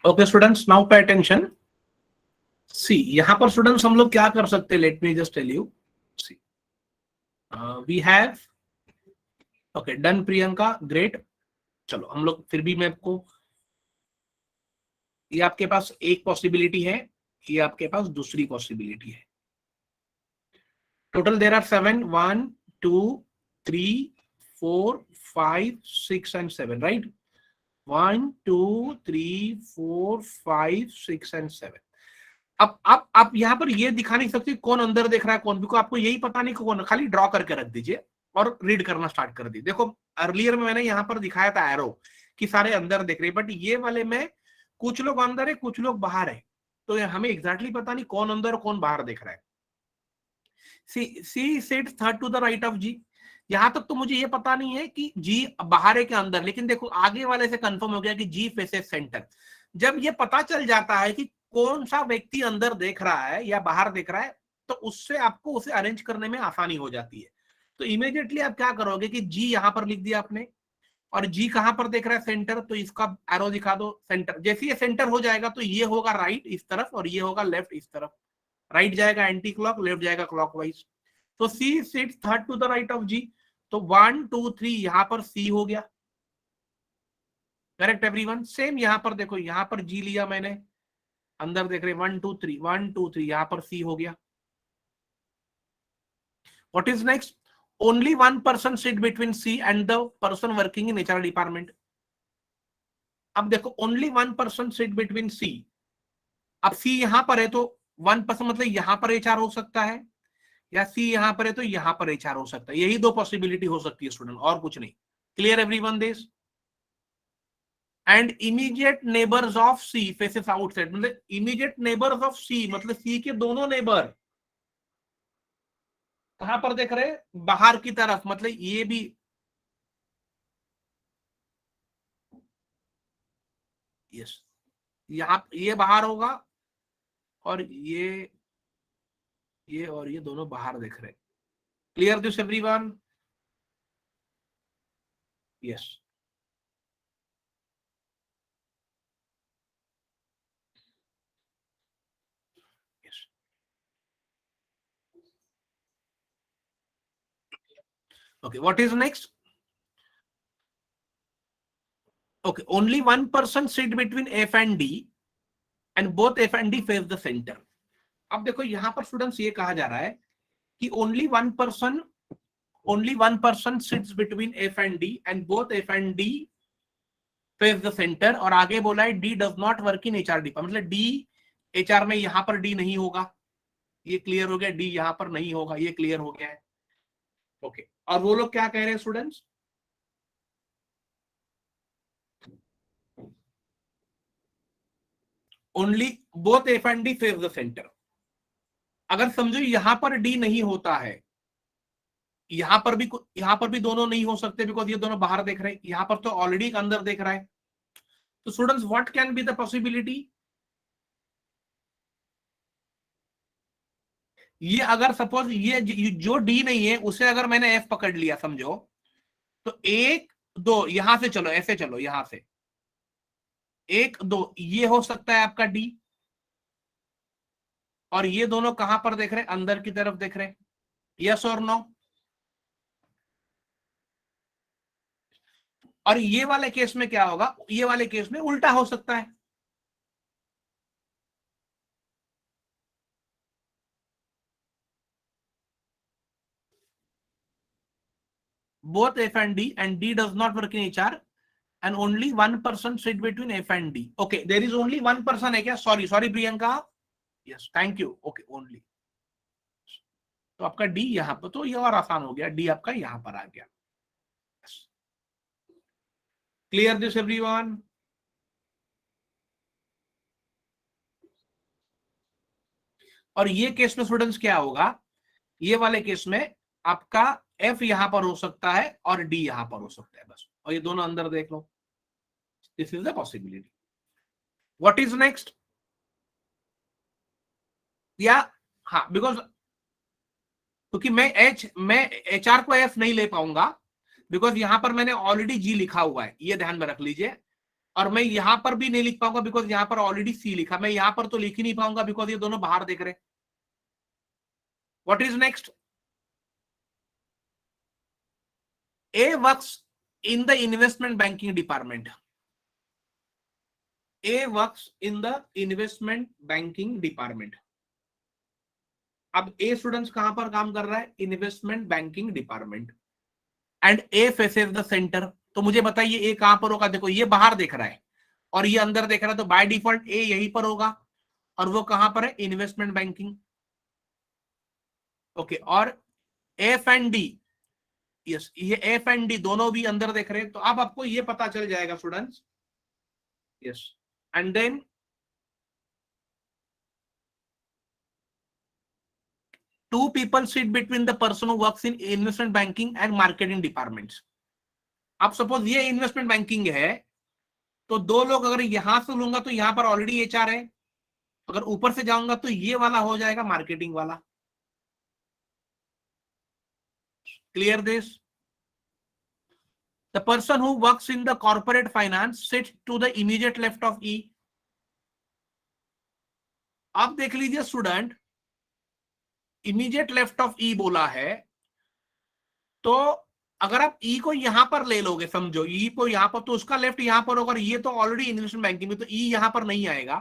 Okay students, now pay attention. See यहां पर स्टूडेंट्स हम लोग क्या कर सकते हैं, let me just tell you. See we have, okay done Priyanka, great. चलो हम लोग फिर भी मैं आपको, ये आपके पास एक पॉसिबिलिटी है, ये आपके पास दूसरी पॉसिबिलिटी है। Total there are 7, 1 2 3 4 5 6 and 7, right? 1 2 3 4 5 6 and 7। अब आप यहाँ पर ये दिखा नहीं सकते कौन अंदर देख रहा है कौन, बिकॉज आपको यही पता नहीं कौन, खाली ड्रॉ करके रख दीजिए और रीड करना स्टार्ट कर दीजिए। देखो अर्लियर में मैंने यहाँ पर दिखाया था एरो कि सारे अंदर देख रहे हैं, बट ये वाले में कुछ लोग अंदर है कुछ लोग बाहर है, तो हमें एग्जैक्टली पता नहीं कौन अंदर और कौन बाहर देख रहा है। C sits third to the right of G. यहां तक तो मुझे ये पता नहीं है कि जी बाहर है के अंदर, लेकिन देखो आगे वाले से कंफर्म हो गया कि जी फेसेस सेंटर। जब ये पता चल जाता है कि कौन सा व्यक्ति अंदर देख रहा है या बाहर देख रहा है, तो उससे आपको उसे अरेंज करने में आसानी हो जाती है। तो इमीडिएटली आप क्या करोगे कि जी यहां पर लिख दिया आपने, और जी कहां पर देख रहा है, सेंटर, तो इसका एरो दिखा दो सेंटर। जैसे ये सेंटर हो जाएगा तो ये होगा राइट इस तरफ और ये होगा लेफ्ट इस तरफ। राइट जाएगा एंटी क्लॉक, लेफ्ट जाएगा क्लॉकवाइज। तो C sits third to the right of G, तो 1 2 3 यहां पर सी हो गया। Correct everyone? सेम यहां पर देखो, यहां पर जी लिया मैंने, अंदर देख रहे 1 2 3 1 2 3, यहां पर सी हो गया। What is next? Only one person sit between C and the person working in HR department. अब देखो only one person sit between C, अब सी यहां पर है तो वन पर्सन मतलब यहां पर एचआर हो सकता है, या सी यहां पर है तो यहां पर एचआर हो सकता है। यही दो पॉसिबिलिटी हो सकती है स्टूडेंट, और कुछ नहीं। Clear everyone this? And immediate neighbours of C faces outside, मतलब इमीडिएट नेबर्स ऑफ सी मतलब सी के दोनों नेबर कहां पर देख रहे हैं, बाहर की तरफ, मतलब ये भी यस, यहां ये बाहर होगा और ये और ये दोनों बाहर देख रहे हैं। Clear this everyone? Yes yes. Okay what is next? Okay only one person sit between F and D and both F and D face the centre. अब देखो यहां पर स्टूडेंट्स ये कहा जा रहा है कि only one person sits between f and d and both f and d face the center, और आगे बोला है d does not work in hr department, मतलब d hr में यहां पर d नहीं होगा। ये क्लियर हो गया, d यहां पर नहीं होगा, ये क्लियर हो गया है। ओके और वो लोग क्या कह रहे हैं students? Only both F and D face the centre. अगर समझो यहां पर डी नहीं होता है, यहां पर भी दोनों नहीं हो सकते बिकॉज ये दोनों बाहर देख रहे हैं, यहां पर तो ऑलरेडी अंदर देख रहा है। तो students what can be the possibility? ये अगर सपोज ये जो डी नहीं है उसे अगर मैंने एफ पकड़ लिया समझो, तो एक दो यहां से चलो, ऐसे चलो यहां से, एक दो ये हो सकता है आपका डी, और ये दोनों कहां पर देख रहे हैं, अंदर की तरफ देख रहे हैं। यस और नो? और ये वाले केस में क्या होगा, ये वाले केस में उल्टा हो सकता है। both f and d does not work in hr and only one person sit between f and d। okay there is only one person है क्या? Sorry Priyanka, yes thank you. Okay only, तो आपका D यहां पर, तो ये और आसान हो गया, डी आपका यहां पर आ गया। Clear this everyone? और ये केस में स्टूडेंट्स क्या होगा, ये वाले केस में आपका एफ यहां पर हो सकता है और डी यहां पर हो सकता है, बस, और ये दोनों अंदर देख लो। This is the possibility. What is next? या हाँ, बिकॉज क्योंकि मैं एच आर को एफ नहीं ले पाऊंगा बिकॉज यहां पर मैंने ऑलरेडी जी लिखा हुआ है, ये ध्यान में रख लीजिए। और मैं यहां पर भी नहीं लिख पाऊंगा बिकॉज यहां पर ऑलरेडी सी लिखा, मैं यहां पर तो लिख ही नहीं पाऊंगा बिकॉज ये दोनों बाहर देख रहे। What is next? A works in the investment banking department. A works in the investment banking department. अब ए स्टूडेंट्स कहां पर काम कर रहा है? Investment banking department. And A faces the center. तो मुझे बताइए ए कहां पर होगा? देखो ये बाहर देख रहा है और ये अंदर देख रहा है, तो बाय डिफॉल्ट ए यहीं पर होगा। और वो कहां पर है? Investment banking. ओके, और एफ एंड डी, यस ये एफ एंड डी दोनों भी अंदर देख रहे हैं, तो अब आपको ये पता चल जाएगा students. Yes, and then two people sit between the person who works in investment banking and marketing departments. अब सपोज ये इन्वेस्टमेंट बैंकिंग है, तो दो लोग अगर यहां से लूंगा तो यहां पर ऑलरेडी एचआर है, अगर ऊपर से जाऊंगा तो ये वाला हो जाएगा मार्केटिंग वाला। Clear this? The person who works in the corporate finance sits to the immediate left of E. आप देख लीजिए student, immediate left of E बोला है, तो अगर आप ई को यहां पर ले लोगे, समझो ई को यहां पर, तो उसका लेफ्ट यहां पर होगा, और ये तो ऑलरेडी इन्वेस्टमेंट बैंकिंग में, तो ई यहां पर नहीं आएगा।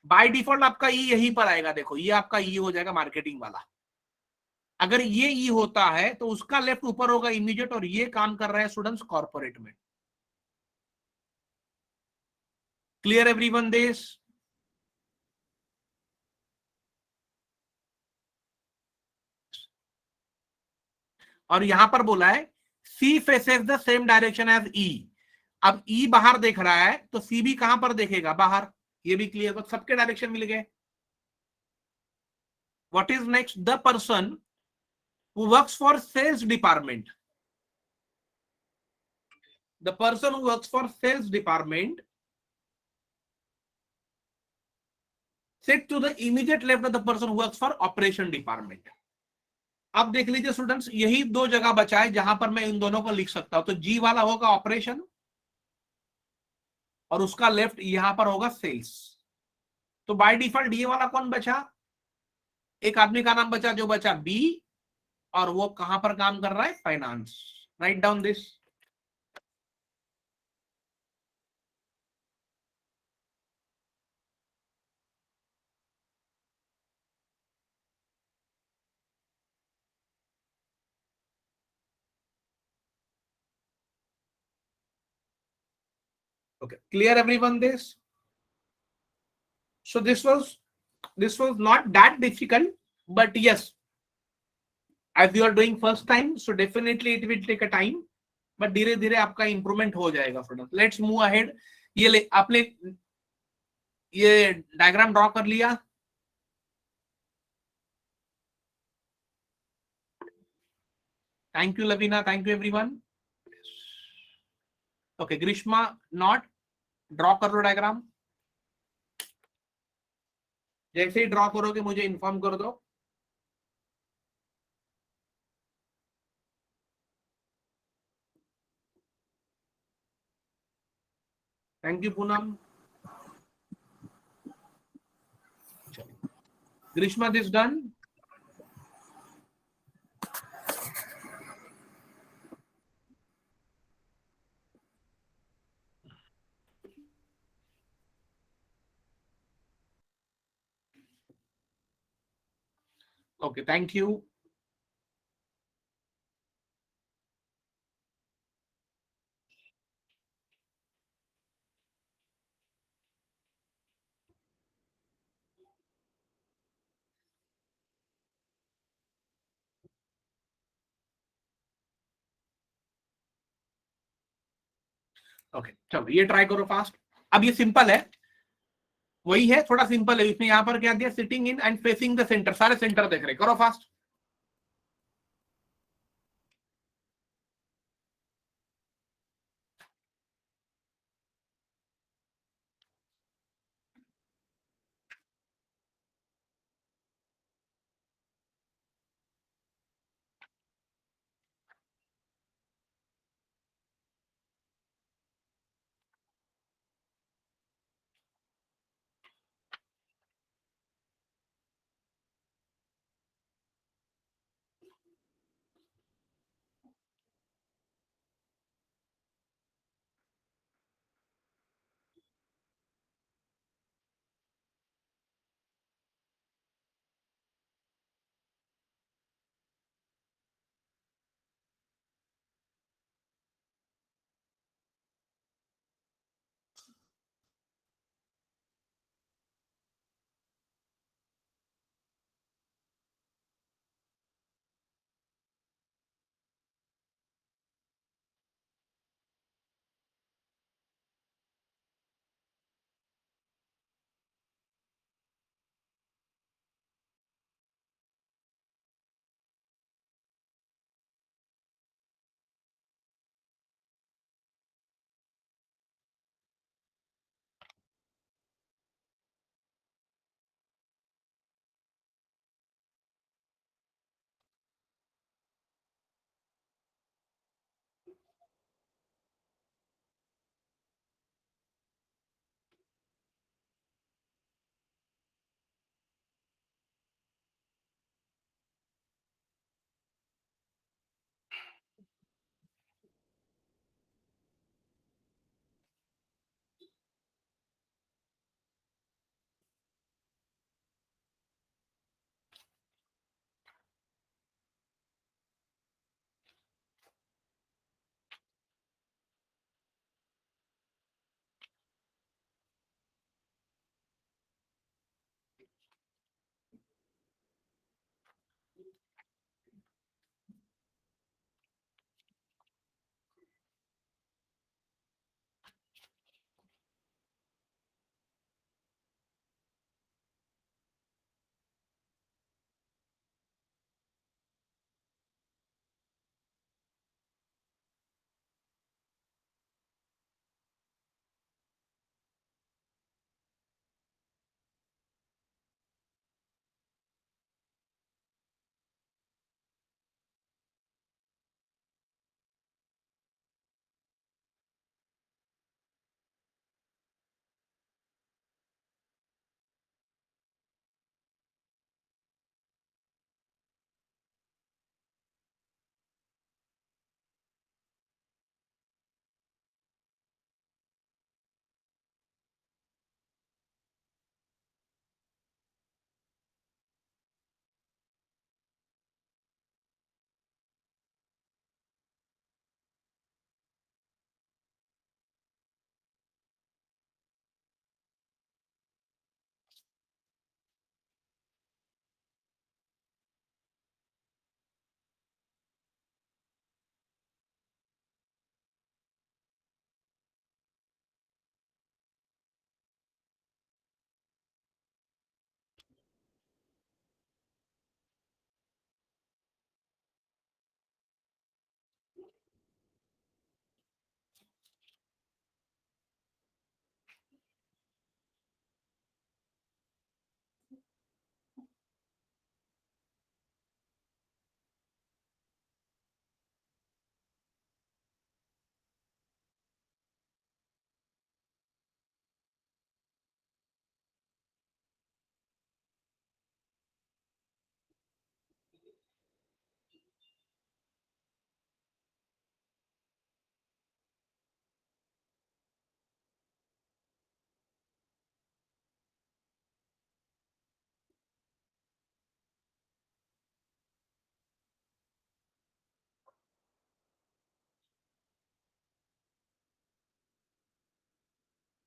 बाय डिफॉल्ट आपका ई यहीं पर आएगा। देखो ये आपका ई हो जाएगा मार्केटिंग वाला। अगर ये ई होता है तो उसका लेफ्ट ऊपर होगा इमीडिएट, और ये काम कर रहा है स्टूडेंट्स कॉर्पोरेट में। Clear everyone this? और यहां पर बोला है C faces the same direction as E. अब ई बाहर देख रहा है तो सी भी कहां पर देखेगा? बाहर। ये भी क्लियर, तो सबके डायरेक्शन मिल गए। What is next? The person who works for sales department. The person who works for sales department sit to the immediate left of the person who works for operation department. अब देख लीजिए students, यही दो जगह बचा है जहां पर मैं इन दोनों को लिख सकता हूं। तो जी वाला होगा ऑपरेशन, और उसका लेफ्ट यहां पर होगा सेल्स। तो बाय डिफॉल्ट ये वाला कौन बचा? एक आदमी का नाम बचा, जो बचा बी, और वो कहां पर काम कर रहा है? Finance. Write down this. Okay, clear everyone this? So this was not that difficult, but yes, as you are doing first time, so definitely it will take a time, but धीरे धीरे आपका इंप्रूवमेंट हो जाएगा student. Let's move ahead. ये ले आपने ये diagram draw कर लिया? Thank you Lavina, thank you everyone. Okay Grishma, not draw कर लो डायग्राम। जैसे ही ड्रॉ करोगे मुझे इन्फॉर्म कर दो। Thank you Poonam. Grishma this done? Okay thank you. Okay चलो ये ट्राई करो फास्ट। अब ये सिंपल है, वही है, थोड़ा सिंपल है। इसमें यहाँ पर क्या दिया? Sitting in and facing the centre, सारे सेंटर देख रहे। करो फास्ट।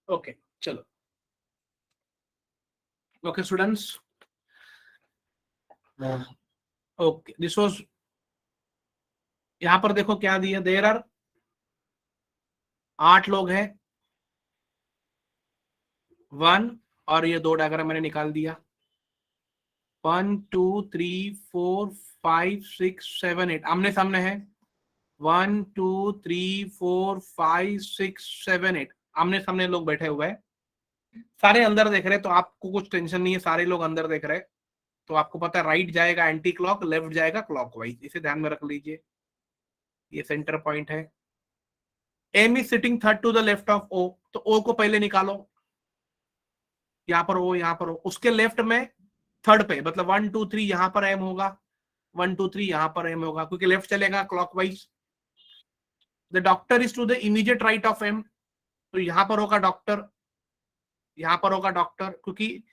ओके चलो, okay students, okay this was, यहां पर देखो क्या दिया, देयर आर 8 लोग हैं, 1, और ये 2 डायग्राम मैंने निकाल दिया, 1 2 3 4 5 6 7 8 आमने सामने है, 1 2 3 4 5 6 7 8 आमने सामने लोग बैठे हुए हैं, सारे अंदर देख रहे हैं, तो आपको कुछ टेंशन नहीं है, सारे लोग अंदर देख रहे हैं, तो आपको पता है राइट जाएगा एंटी क्लॉक, लेफ्ट जाएगा क्लॉकवाइज, इसे ध्यान में रख लीजिए, ये सेंटर पॉइंट है। M is sitting third to the left of O, तो ओ को पहले निकालो, यहाँ पर ओ, यहाँ पर ओ, उसके लेफ्ट में थर्ड पे, मतलब 1 2 3 यहाँ पर एम होगा, 1 2 3 यहाँ पर एम होगा, क्योंकि लेफ्ट चलेगा clockwise. The doctor is to the immediate right of M, तो यहाँ पर होगा डॉक्टर, यहाँ पर होगा डॉक्टर, क्योंकि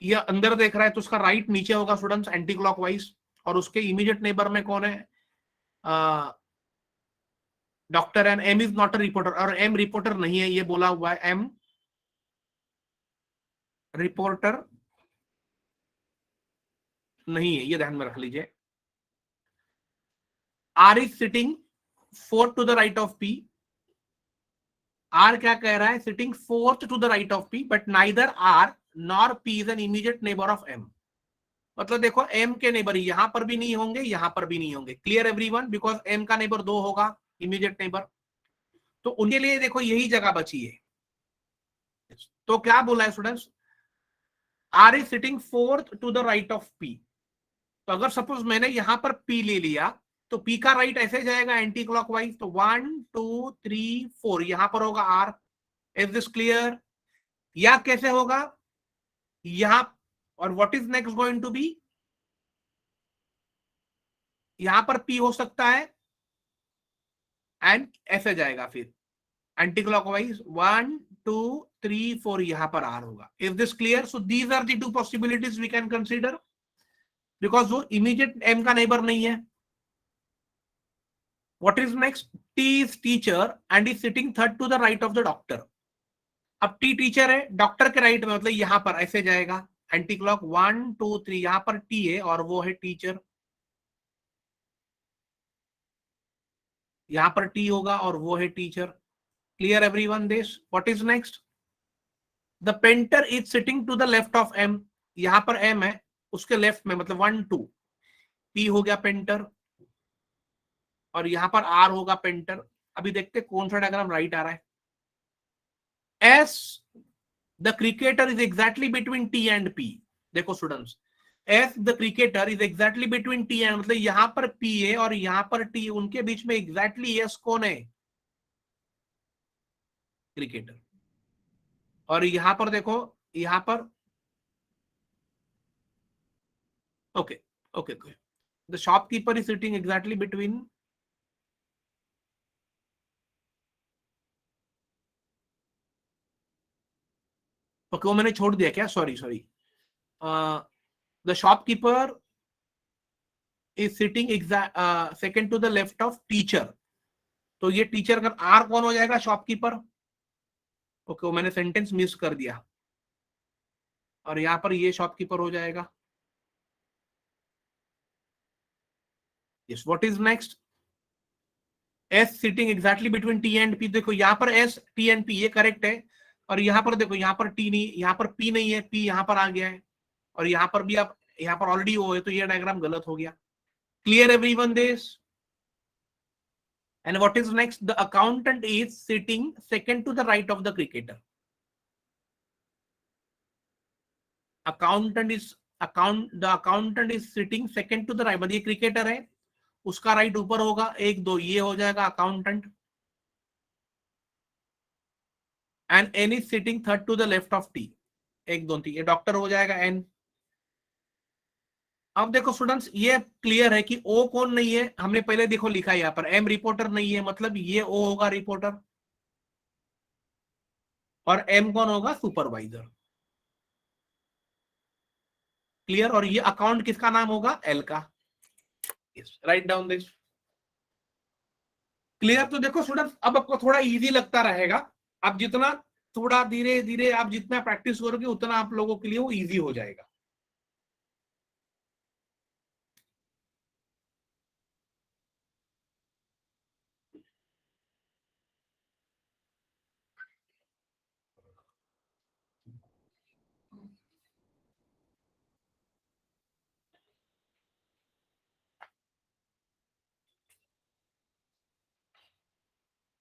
ये अंदर देख रहा है तो उसका राइट नीचे होगा स्टूडेंट्स एंटी क्लॉकवाइज, और उसके इमीडिएट नेबर में कौन है, doctor, and M is not a reporter, और एम रिपोर्टर नहीं है, ये बोला हुआ है, एम रिपोर्टर नहीं है, ये ध्यान में रख लीजिए। R is sitting fourth to the right of P, R क्या कह रहा है, sitting fourth to the right of P, but neither R nor P is an immediate neighbour of M, मतलब देखो एम के नेबर यहां पर भी नहीं होंगे, यहां पर भी नहीं होंगे, क्लियर एवरीवन, बिकॉज एम का नेबर 2 होगा इमीडिएट नेबर, तो उनके लिए देखो यही जगह बची है। तो क्या बोला है students, R is sitting fourth to the right of P, तो अगर सपोज मैंने यहां पर पी ले लिया, तो पी का राइट ऐसे जाएगा एंटी क्लॉकवाइज, तो 1 2 3 4 यहां पर होगा आर, इज दिस क्लियर, या कैसे होगा यहां, और what is next going to be, यहां पर पी हो सकता है एंड ऐसे जाएगा फिर एंटी क्लॉकवाइज, 1 2 3 4 यहां पर आर होगा, is this clear, so these are the 2 possibilities we can consider, because वो इमीडिएट एम का नेबर नहीं है। What is next? T is teacher and is sitting third to the right of the doctor. अब T teacher है, doctor के right में, मतलब यहां पर ऐसे जाएगा एंटी क्लॉक, 1 2 3 यहां पर T है और वो है टीचर, यहां पर T होगा और वो है teacher, clear everyone this, what is next, the painter is sitting to the left of M, यहां पर एम है उसके लेफ्ट में, मतलब 1 2 P हो गया पेंटर, और यहां पर R होगा पेंटर। अभी देखते कौन सा डायग्राम राइट आ रहा है, S the cricketer is exactly between T and P, देखो students, S the cricketer is exactly between T and, मतलब यहां पर P है और यहां पर T, उनके बीच में एग्जैक्टली S कौन है, क्रिकेटर, और यहां पर देखो, यहां पर okay okay, the shopkeeper is sitting exactly between, okay वो मैंने छोड़ दिया क्या, sorry sorry, the shopkeeper is sitting exact second to the left of teacher, तो ये टीचर का आर कौन हो जाएगा, शॉपकीपर, ओके वो मैंने सेंटेंस मिस कर दिया, और यहां पर ये शॉपकीपर हो जाएगा, yes, what is next, S sitting exactly between T and P, देखो यहाँ पर एस टी एंड पी ये करेक्ट है, और यहाँ पर देखो यहाँ पर टी नहीं, यहाँ पर पी नहीं है, पी यहाँ पर आ गया है, और यहाँ पर भी आप, यहाँ पर ऑलरेडी ओ है, तो ये डायग्राम गलत हो गया, clear everyone this, and what is next, the accountant is sitting second to the right of the cricketer, accountant is the accountant is sitting second to the right, मतलब ये क्रिकेटर है, उसका राइट ऊपर होगा, 1 2 ये हो जाएगा accountant, and N is sitting third to the left of T, 1 2 3 ये डॉक्टर हो जाएगा एन। अब देखो स्टूडेंट्स ये क्लियर है कि ओ कौन नहीं है, हमने पहले देखो लिखा है यहाँ पर एम रिपोर्टर नहीं है, मतलब ये ओ होगा रिपोर्टर, और एम कौन होगा, सुपरवाइजर, क्लियर, और ये अकाउंट किसका नाम होगा, एल का, राइट डाउन दिस, क्लियर। तो देखो स्टूडेंट्स अब आपको थोड़ा इजी लगता रहेगा, अब जितना थोड़ा धीरे धीरे आप जितना प्रैक्टिस करोगे उतना आप लोगों के लिए वो इजी हो जाएगा।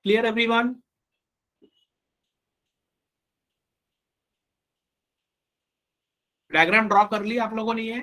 Clear everyone? डायग्राम ड्रॉ कर लिया आप लोगों ने ये?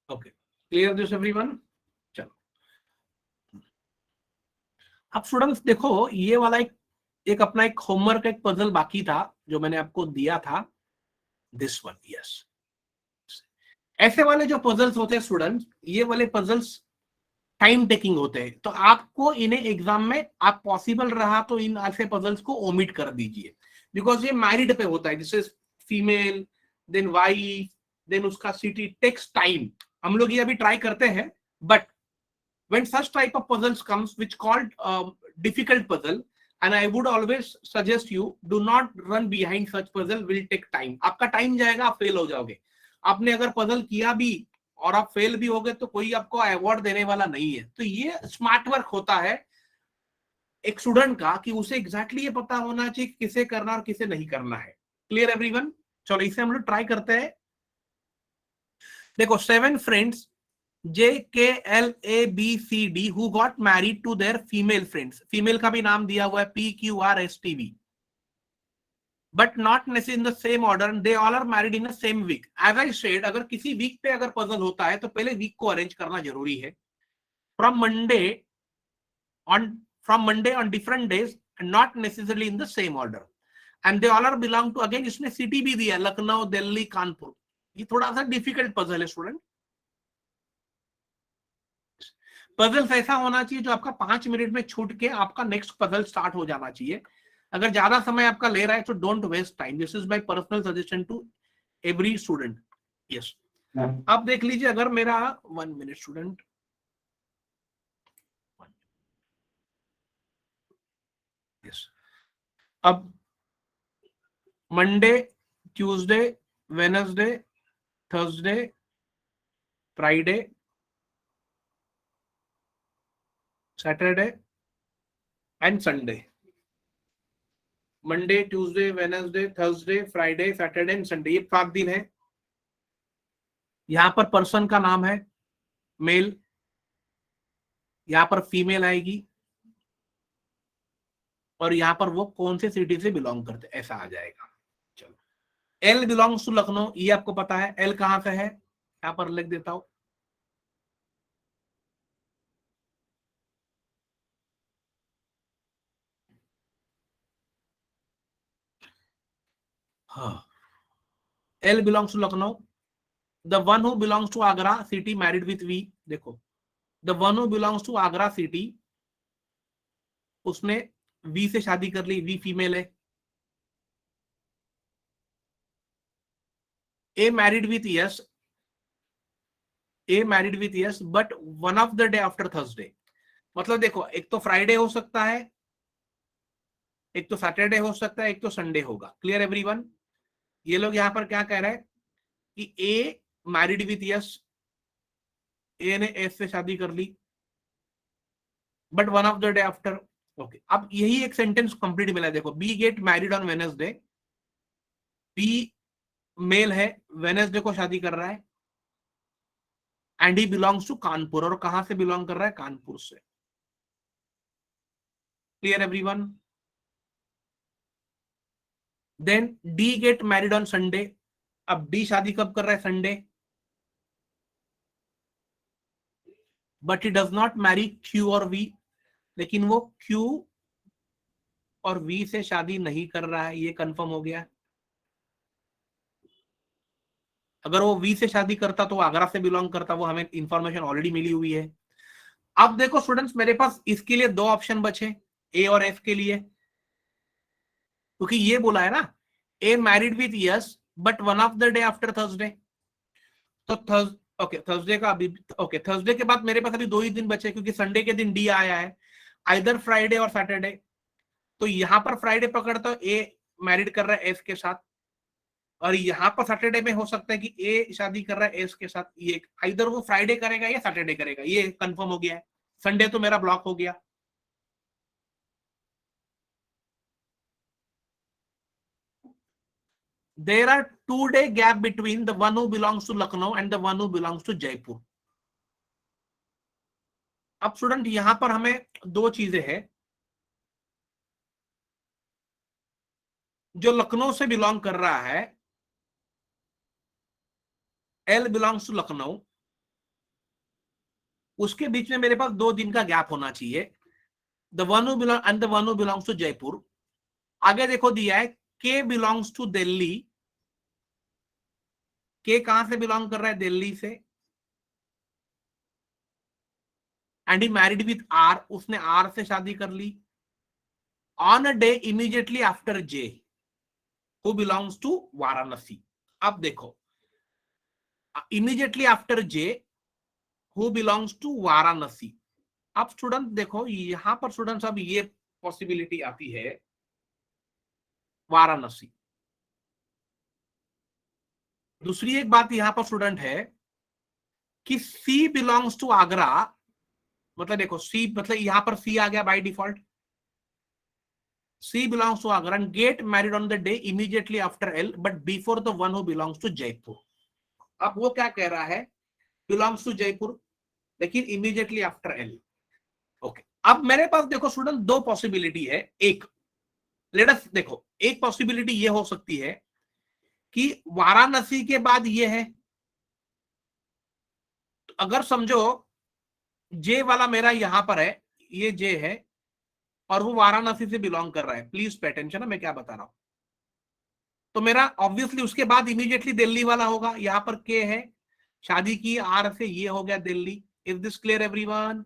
Okay, clear this everyone? चलो, अब स्टूडेंट्स देखो, ये वाला एक अपना एक होमवर्क, एक पजल बाकी था जो मैंने आपको दिया था, दिस वन। यस, ऐसे वाले जो पजल्स होते हैं स्टूडेंट्स, ये वाले पजल्स टाइम टेकिंग होते हैं, तो आपको इन्हें एग्जाम में, आप पॉसिबल रहा तो इन ऐसे पजल्स को ओमिट कर दीजिए, बिकॉज ये मैरिड पे होता है, जैसे फीमेल, देन वाइफ, देन उसका सिटी, टेक्स टाइम। हम लोग ये अभी ट्राई करते हैं, but when such type of puzzles comes which called difficult puzzle, and I would always suggest you do not run behind such puzzle, will take time, आपका time जाएगा, आप fail हो जाओगे। आपने अगर पजल किया भी और आप फेल भी हो गए तो कोई आपको अवार्ड देने वाला नहीं है। तो ये स्मार्ट वर्क होता है एक स्टूडेंट का, कि उसे एग्जैक्टली ये पता होना चाहिए किसे करना और किसे नहीं करना है। Clear everyone? चलो इसे हम लोग ट्राई करते हैं। देखो, 7 friends JKLABCD who got married to their female friends, female का भी नाम दिया हुआ है PQRSTV, but not necessarily in the same order, they all are married in the same week. As I said, अगर किसी वीक पे अगर पजल होता है तो पहले वीक को अरेंज करना जरूरी है। From Monday on different days, not necessarily in the same order, and they all are belong to, again इसमें सिटी भी दिया, लखनऊ, दिल्ली, कानपुर। ये थोड़ा सा डिफिकल्ट पजल है स्टूडेंट। पजल्स ऐसा होना चाहिए जो आपका 5 मिनट में छूट के आपका नेक्स्ट पजल स्टार्ट हो जाना चाहिए। अगर ज्यादा समय आपका ले रहा है तो don't waste time, this is my personal suggestion to every student. Yes, अब देख लीजिए, अगर मेरा 1 मिनट स्टूडेंट, यस, अब Monday, Tuesday, Wednesday, Thursday, Friday, Saturday and Sunday. Monday, Tuesday, Wednesday, Thursday, Friday, Saturday and Sunday, ये 7 दिन है। यहां पर पर्सन का नाम है मेल, यहां पर फीमेल आएगी, और यहां पर वो कौन से सिटी से बिलोंग करते, ऐसा आ जाएगा। चलो, एल बिलोंग्स टू लखनऊ, ये आपको पता है। एल कहां से है, यहां पर लिख देता हूं। हाँ, L belongs to Lucknow. The one who belongs to Agra city married with V, देखो, the one who belongs to Agra city, उसने वी से शादी कर ली, वी फीमेल है। A married with S, A married with S, but one of the day after Thursday. मतलब देखो, एक तो फ्राइडे हो सकता है, एक तो सैटरडे हो सकता है, एक तो संडे होगा। Clear everyone? ये लोग यहां पर क्या कह रहे हैं कि A married with S, A ने एस से शादी कर ली, but one of the day after. Okay, अब यही एक सेंटेंस कंप्लीट मिला है। देखो, B get married on Wednesday. B male है, वेनेसडे को शादी कर रहा है, and he belongs to Kanpur. और कहां से बिलोंग कर रहा है? कानपुर से। Clear everyone? Then D get married on Sunday. अब डी शादी कब कर रहा है? Sunday. But he does not marry Q और वी। लेकिन वो क्यू और वी से शादी नहीं कर रहा है, ये कंफर्म हो गया। अगर वो वी से शादी करता तो वो आगरा से बिलोंग करता, वो हमें इंफॉर्मेशन ऑलरेडी मिली हुई है। अब देखो स्टूडेंट्स, मेरे पास इसके लिए दो ऑप्शन बचे, ए और एफ के लिए, क्योंकि ये बोला है ना, A married with S but one of the day after Thursday. तो ओके, थर्सडे का अभी, ओके, थर्सडे के बाद मेरे पास अभी 2 ही दिन बचे, क्योंकि संडे के दिन डी आया है, आइदर फ्राइडे और सैटरडे। तो यहां पर फ्राइडे पकड़ता, ए मैरिड कर रहा है एफ के साथ, और यहां पर सैटरडे में हो सकता है कि ए शादी कर रहा है एस के साथ। ये इधर वो फ्राइडे करेगा या सैटरडे करेगा, ये कंफर्म हो गया है। संडे तो मेरा ब्लॉक हो गया। There are 2 day gap between the one who belongs to Lucknow and the one who belongs to Jaipur. अब स्टूडेंट यहां पर हमें दो चीजें हैं। जो लखनऊ से बिलोंग कर रहा है, एल बिलोंग्स टू लखनऊ, उसके बीच में मेरे पास 2 दिन का गैप होना चाहिए। The one who belong and the one who belongs to Jaipur. आगे देखो दिया है, के बिलोंग्स टू दिल्ली। के कहां से बिलोंग कर रहा है? दिल्ली से। And he married with R, उसने आर से शादी कर ली। On a day immediately after J, who belongs to Varanasi. अब देखो, immediately after J, who belongs to Varanasi. अब स्टूडेंट देखो, यहां पर स्टूडेंट्स अब ये पॉसिबिलिटी आती है, वाराणसी। दूसरी एक बात यहां पर स्टूडेंट है कि सी बिलोंग्स टू आगरा। मतलब देखो, सी मतलब यहां पर सी आ गया by default. C belongs to Agra and get married on the day immediately after L but before the one who belongs to Jaipur. अब वो क्या कह रहा है? बिलोंग्स टू जयपुर, लेकिन इमीडिएटली आफ्टर एल। ओके, अब मेरे पास देखो स्टूडेंट दो पॉसिबिलिटी है। एक, लेट अस देखो, एक पॉसिबिलिटी ये हो सकती है कि वाराणसी के बाद ये है। तो अगर समझो जे वाला मेरा यहां पर है, ये जे है, और वो वाराणसी से बिलोंग कर रहा है, प्लीज पे अटेंशन है मैं क्या बता रहा हूं। तो मेरा ऑब्वियसली उसके बाद इमीडिएटली दिल्ली वाला होगा। यहां पर के है, शादी की आर से, ये हो गया Delhi. Is this clear everyone?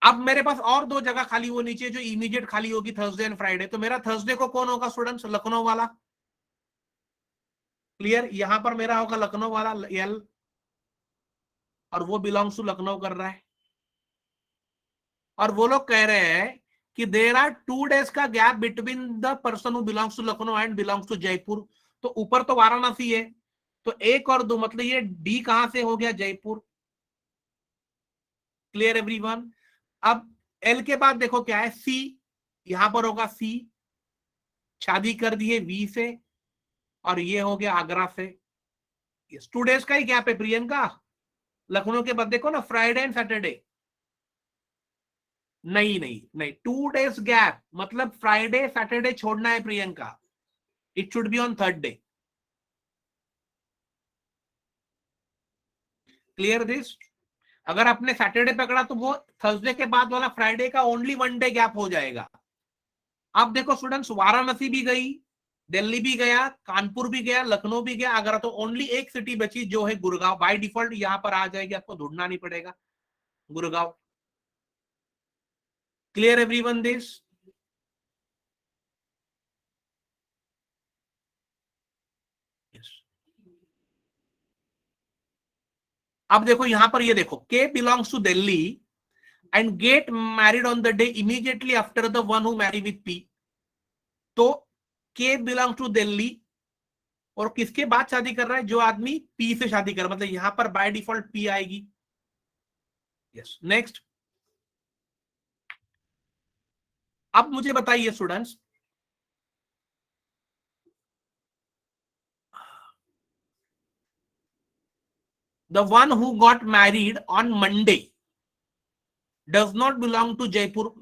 अब मेरे पास और 2 जगह खाली वो नीचे जो इमीडिएट खाली होगी, थर्सडे एंड फ्राइडे। तो मेरा थर्सडे को कौन होगा स्टूडेंट्स? लखनऊ वाला। क्लियर? यहां पर मेरा होगा लखनऊ वाला एल, और वो बिलोंग्स टू लखनऊ कर रहा है। और वो लोग कह रहे हैं कि देर आर 2 days का gap between the person who belongs to Lucknow and belongs to Jaipur. तो ऊपर तो वाराणसी है, तो 1 और 2 मतलब ये डी कहां से हो गया? जयपुर। Clear everyone? अब एल के बाद देखो क्या है? सी, यहां पर होगा सी, शादी कर दिए वी से, और ये हो गया आगरा से। 2 days का ही गैप है प्रियंका। लखनऊ के बाद देखो ना, फ्राइडे एंड सैटरडे। नहीं नहीं नहीं, 2 days गैप मतलब फ्राइडे सैटरडे छोड़ना है Priyanka. It should be on third day. Clear this? अगर आपने सैटरडे पकड़ा तो वो थर्सडे के बाद वाला फ्राइडे का ओनली 1 day गैप हो जाएगा। अब देखो स्टूडेंट्स, वाराणसी भी गई, दिल्ली भी गया, कानपुर भी गया, लखनऊ भी गया, आगरा, तो ओनली एक सिटी बची जो है गुड़गांव। बाय डिफॉल्ट यहां पर आ जाएगी, आपको ढूंढना नहीं पड़ेगा, Gurgaon. Clear everyone this? Yes. अब देखो यहां पर, ये देखो, K belongs to Delhi and get married on the day immediately after the one who marry with P. तो के बिलोंग्स टू दिल्ली, और किसके बाद शादी कर रहा है? जो आदमी पी से शादी कर, मतलब यहां पर बाय डिफॉल्ट पी आएगी। Yes, next. अब मुझे बताइए students, the one who got married on Monday does not belong to Jaipur.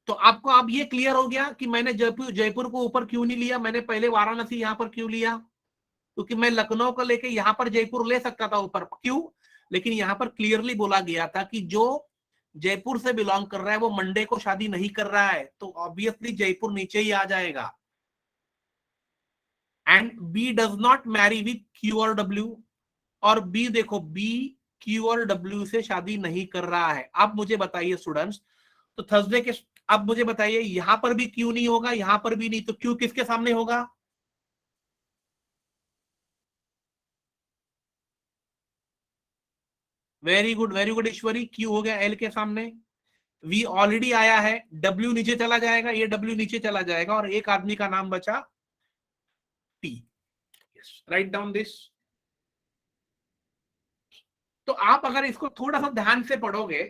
तो आपको अब ये क्लियर हो गया कि मैंने जयपुर को ऊपर क्यों नहीं लिया, मैंने पहले वाराणसी यहां पर क्यों लिया, क्योंकि मैं लखनऊ को लेके यहां पर जयपुर ले सकता था ऊपर, क्यों, लेकिन यहां पर क्लियरली बोला गया था कि जो जयपुर से बिलोंग कर रहा है वो मंडे को शादी नहीं कर रहा है, तो ऑब्वियसली जयपुर नीचे ही आ जाएगा। And B does not marry with Q और डब्ल्यू, और बी देखो बी क्यू और डब्ल्यू से शादी नहीं कर रहा है। अब मुझे बताइए स्टूडेंट्स, तो थर्सडे के, अब मुझे बताइए यहां पर भी क्यू नहीं होगा, यहां पर भी नहीं, तो क्यू किसके सामने होगा? वेरी गुड ईश्वरी, क्यू हो गया एल के सामने, वी ऑलरेडी आया है, डब्ल्यू नीचे चला जाएगा, ये डब्ल्यू नीचे चला जाएगा, और एक आदमी का नाम बचा T. Yes, write down this. तो आप अगर इसको थोड़ा सा ध्यान से पढ़ोगे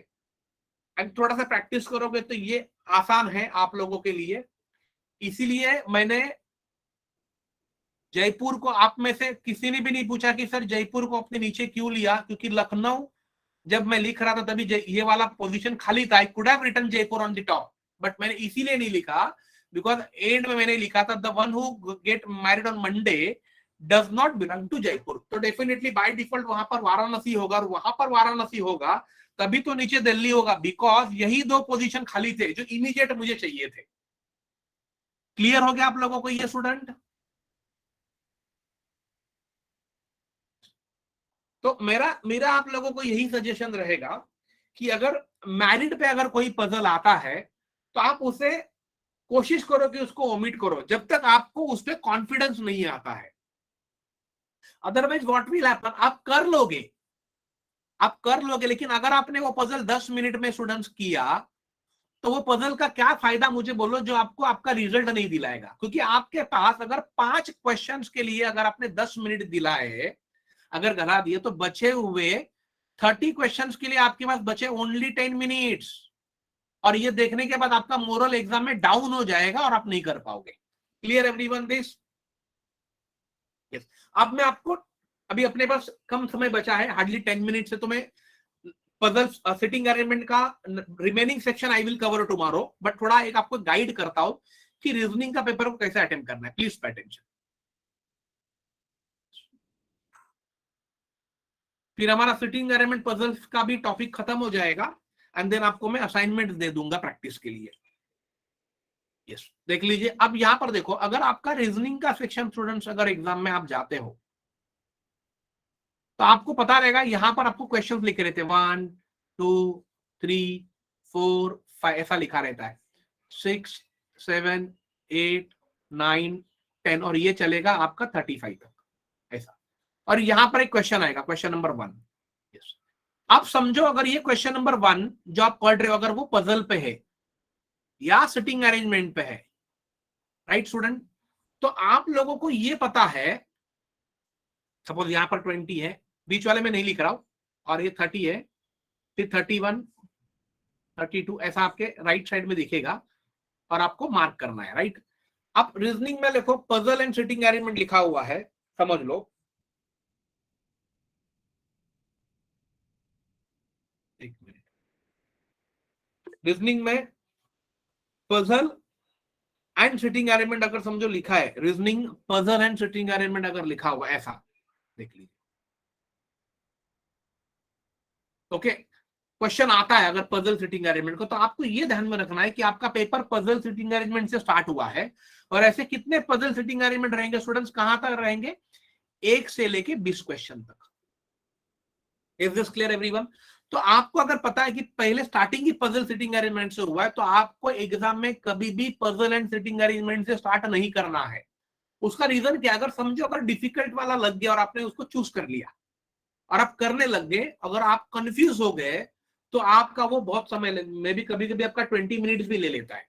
एंड थोड़ा सा प्रैक्टिस करोगे तो ये आसान है आप लोगों के लिए। इसीलिए मैंने जयपुर को, आप में से किसी ने भी नहीं पूछा कि सर जयपुर को अपने नीचे क्यों लिया, क्योंकि लखनऊ जब मैं लिख रहा था तभी ये वाला पोजीशन खाली था, I could have written Jaipur on the top, but मैंने इसीलिए नहीं लिखा बिकॉज एंड में मैंने लिखा था the one who get married on Monday does not belong to Jaipur, तो डेफिनेटली बाय डिफॉल्ट वहां पर वाराणसी होगा, और वहां पर वाराणसी होगा तभी तो नीचे दिल्ली होगा, बिकॉज यही दो पोजीशन खाली थे जो इमीडिएट मुझे चाहिए थे। क्लियर हो गया आप लोगों को ये स्टूडेंट? तो मेरा मेरा आप लोगों को यही सजेशन रहेगा कि अगर मैरिड पे अगर कोई पजल आता है तो आप उसे कोशिश करो कि उसको ओमिट करो जब तक आपको उस पर कॉन्फिडेंस नहीं आता है। अदरवाइज व्हाट विल हैपन, आप कर लोगे, लेकिन अगर आपने वो पजल 10 मिनट में स्टूडेंट्स किया तो वो पजल का क्या फायदा मुझे बोलो, जो आपको आपका रिजल्ट नहीं दिलाएगा, क्योंकि आपके पास अगर 5 क्वेश्चंस के लिए अगर आपने 10 मिनट दिलाए, अगर गला दिए, तो बचे हुए 30 क्वेश्चंस के लिए आपके पास बचे ओनली 10 मिनट्स, और ये देखने के बाद आपका मोरल एग्जाम में डाउन हो जाएगा और आप नहीं कर पाओगे। Clear everyone this? यस। अब मैं आपको, अभी अपने पास कम समय बचा है, हार्डली 10 मिनट से, तो मैं पजल सिटिंग अरेंजमेंट का remaining section I will cover tomorrow, but थोड़ा एक आपको गाइड करता हूं कि रीजनिंग का पेपर को कैसे अटेम्प्ट करना है। Please pay attention. फिर हमारा सिटिंग अरेंजमेंट पजल्स का भी टॉपिक खत्म हो जाएगा, एंड देन आपको मैं असाइनमेंट दे दूंगा प्रैक्टिस के लिए। यस, देख लीजिए, अब यहां पर देखो, अगर आपका रीजनिंग का सेक्शन स्टूडेंट्स अगर एग्जाम में आप जाते हो तो आपको पता रहेगा, यहां पर आपको क्वेश्चंस लिखे रहते हैं 1 2 3 4 5, ऐसा लिखा रहता है, 6 7 8 9 10, और ये चलेगा आपका 35 तक ऐसा। और यहां पर एक क्वेश्चन आएगा, क्वेश्चन नंबर 1। यस, आप समझो अगर ये क्वेश्चन नंबर 1 जो आप पढ़ रहे हो अगर वो पजल पे है या सिटिंग अरेंजमेंट पे है, राइट स्टूडेंट, तो आप लोगों को ये पता है, सपोज यहां पर 20 है, बीच वाले में नहीं लिख रहा हूं, और ये 30 है, फिर 31 32, ऐसा आपके राइट साइड में दिखेगा और आपको मार्क करना है, राइट। अब रीजनिंग में देखो पजल एंड सिटिंग अरेंजमेंट लिखा हुआ है, समझ लो, एक मिनट, रीजनिंग में पजल एंड सिटिंग अरेंजमेंट अगर समझो लिखा है, reasoning puzzle and sitting arrangement अगर लिखा हुआ ऐसा, देख लीजिए, ओके। क्वेश्चन आता है अगर पजल सिटिंग अरेंजमेंट को, तो आपको ये ध्यान में रखना है कि आपका पेपर पजल सिटिंग अरेंजमेंट से स्टार्ट हुआ है, और ऐसे कितने पजल सिटिंग अरेंजमेंट रहेंगे स्टूडेंट्स, कहां तक रहेंगे, 1 से लेके 20 क्वेश्चन तक। Is this clear everyone? तो आपको अगर पता है कि पहले स्टार्टिंग ही पजल सिटिंग अरेंजमेंट से हुआ है, तो आपको एग्जाम में कभी भी पजल एंड सिटिंग अरेंजमेंट से स्टार्ट नहीं करना है। उसका रीजन क्या, अगर समझो अगर डिफिकल्ट वाला लग गया और आपने उसको चूज कर लिया और आप करने लग गए, अगर आप कंफ्यूज हो गए तो आपका वो बहुत समय में भी कभी कभी आपका 20 मिनट्स भी ले लेता है,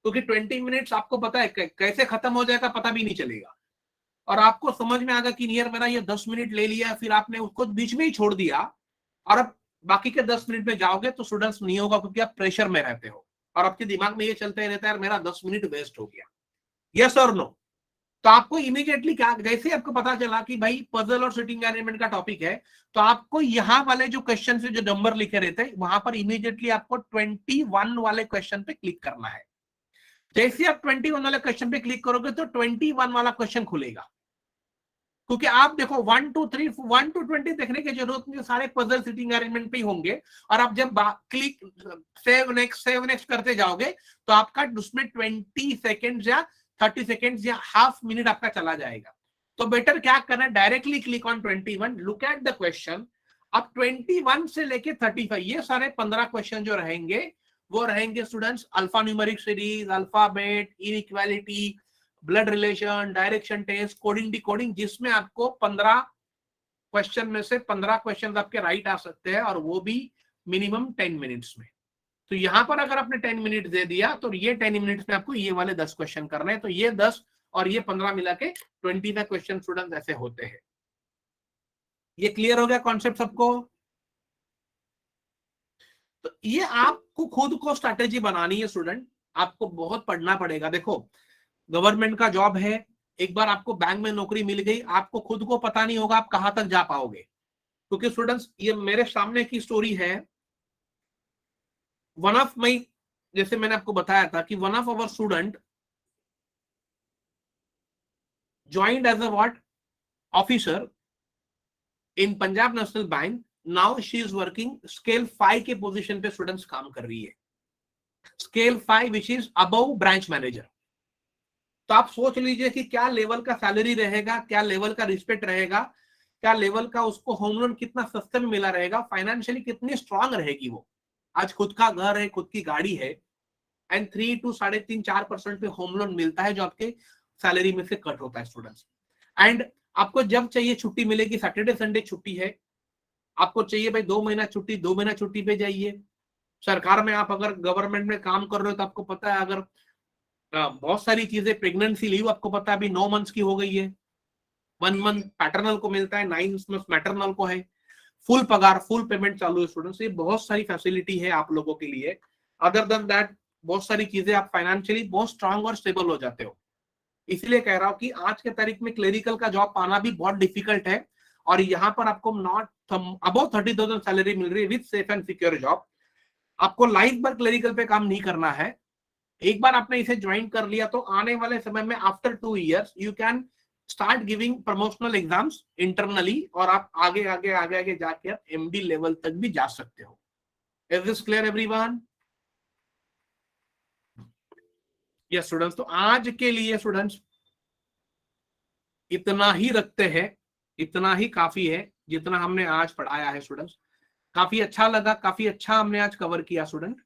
क्योंकि 20 मिनट्स आपको पता है कैसे खत्म हो जाएगा पता भी नहीं चलेगा, और आपको समझ में आएगा कि नियर मेरा ये 10 मिनट ले लिया, फिर आपने उसको बीच में ही छोड़ दिया, और अब बाकी के 10 मिनट में जाओगे तो स्टूडेंट्स नहीं होगा, क्योंकि आप प्रेशर में रहते हो। और आपके दिमाग में ये चलता ही रहता है यार मेरा 10 मिनट वेस्ट हो गया, यस और नो। तो आपको इमीडिएटली क्या, जैसे आपको पता चला कि भाई पजल और सिटिंग अरेंजमेंट का टॉपिक है, तो आपको यहाँ वाले जो क्वेश्चन से जो नंबर लिखे रहते हैं वहां पर इमीडिएटली आपको 21 वाले क्वेश्चन पे क्लिक करना है। जैसे आप 21 वाले क्वेश्चन पे क्लिक करोगे तो 21 वाला क्वेश्चन खुलेगा, क्योंकि आप देखो 1 2 3 1 to 20 देखने की जरूरत नहीं, सारे पजल सिटिंग अरेंजमेंट पे ही होंगे। और आप जब क्लिक सेव नेक्स्ट करते जाओगे तो आपका उसमें 20 सेकेंड या 30 सेकेंड या हाफ मिनट आपका चला जाएगा। तो बेटर क्या करना है, directly click on 21, look at the question. अब 21 से लेके 35 ये सारे 15 क्वेश्चन जो रहेंगे वो रहेंगे students alpha numeric series, alphabet, inequality, blood relation, direction test, coding decoding, जिसमें आपको 15 क्वेश्चन में से 15 क्वेश्चन आपके राइट आ सकते हैं, और वो भी मिनिमम 10 मिनट्स में। तो यहां पर अगर आपने 10 मिनट दे दिया तो ये 10 मिनट्स में आपको ये वाले 10 क्वेश्चन करने हैं। तो ये 10 और ये 15 मिला के 25 क्वेश्चन स्टूडेंट ऐसे होते हैं। ये क्लियर हो गया कॉन्सेप्ट सबको? तो ये आपको खुद को स्ट्रैटेजी बनानी है स्टूडेंट, आपको बहुत पढ़ना पड़ेगा। देखो गवर्नमेंट का जॉब है, एक बार आपको बैंक में नौकरी मिल गई, आपको खुद को पता नहीं होगा आप कहां तक जा पाओगे। क्योंकि स्टूडेंट्स ये मेरे सामने की स्टोरी है, वन ऑफ माई, जैसे मैंने आपको बताया था कि one of our student joined as a what officer in Punjab National Bank. Now she is working scale 5 के पोजीशन पे स्टूडेंट्स काम कर रही है, scale 5 which is above branch manager. तो आप सोच लीजिए कि क्या लेवल का सैलरी रहेगा, क्या लेवल का रिस्पेक्ट रहेगा, क्या लेवल का उसको होम लोन कितना सस्ते में मिला रहेगा, फाइनेंशियली कितनी स्ट्रांग रहेगी वो। आज खुद का घर है, खुद की गाड़ी है, एंड 3 to 3.5-4% पे होम लोन मिलता है जो आपके सैलरी में से कट होता है स्टूडेंट्स। एंड आपको जब चाहिए छुट्टी मिलेगी, सैटरडे संडे छुट्टी है, आपको चाहिए भाई 2 महीना छुट्टी, 2 महीना छुट्टी पे जाइए। सरकार में आप अगर गवर्नमेंट में काम कर रहे हो तो आपको पता है अगर बहुत सारी चीजें, प्रेगनेंसी लीव आपको पता है अभी 9 मंथ्स की हो गई है, 1 मंथ पैटर्नल को मिलता है, 9 मंथ मैटरनल को है, फुल पगार फुल पेमेंट चालू है स्टूडेंट्स। ये बहुत सारी फैसिलिटी है आप लोगों के लिए। अदर देन दैट बहुत सारी चीजें, आप फाइनेंशियली बहुत स्ट्रांग और स्टेबल हो जाते हो। इसलिए कह रहा हूं कि आज के तारीख में क्लेरिकल का जॉब पाना भी बहुत डिफिकल्ट है, और यहाँ पर आपको नॉट अबव 30,000 सैलरी मिल रही है with safe and secure job. आपको लाइफ भर क्लेरिकल पे काम नहीं करना है। एक बार आपने इसे ज्वाइन कर लिया तो आने वाले समय में after 2 years you can start giving promotional exams internally, और आप आगे आगे आगे आगे जाके आप एमडी लेवल तक भी जा सकते हो। Is this clear everyone? Yes students, तो आज के लिए स्टूडेंट्स इतना ही रखते हैं, इतना ही काफी है जितना हमने आज पढ़ाया है स्टूडेंट्स। काफी अच्छा लगा, काफी अच्छा हमने आज कवर किया student,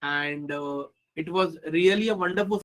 and it was really a wonderful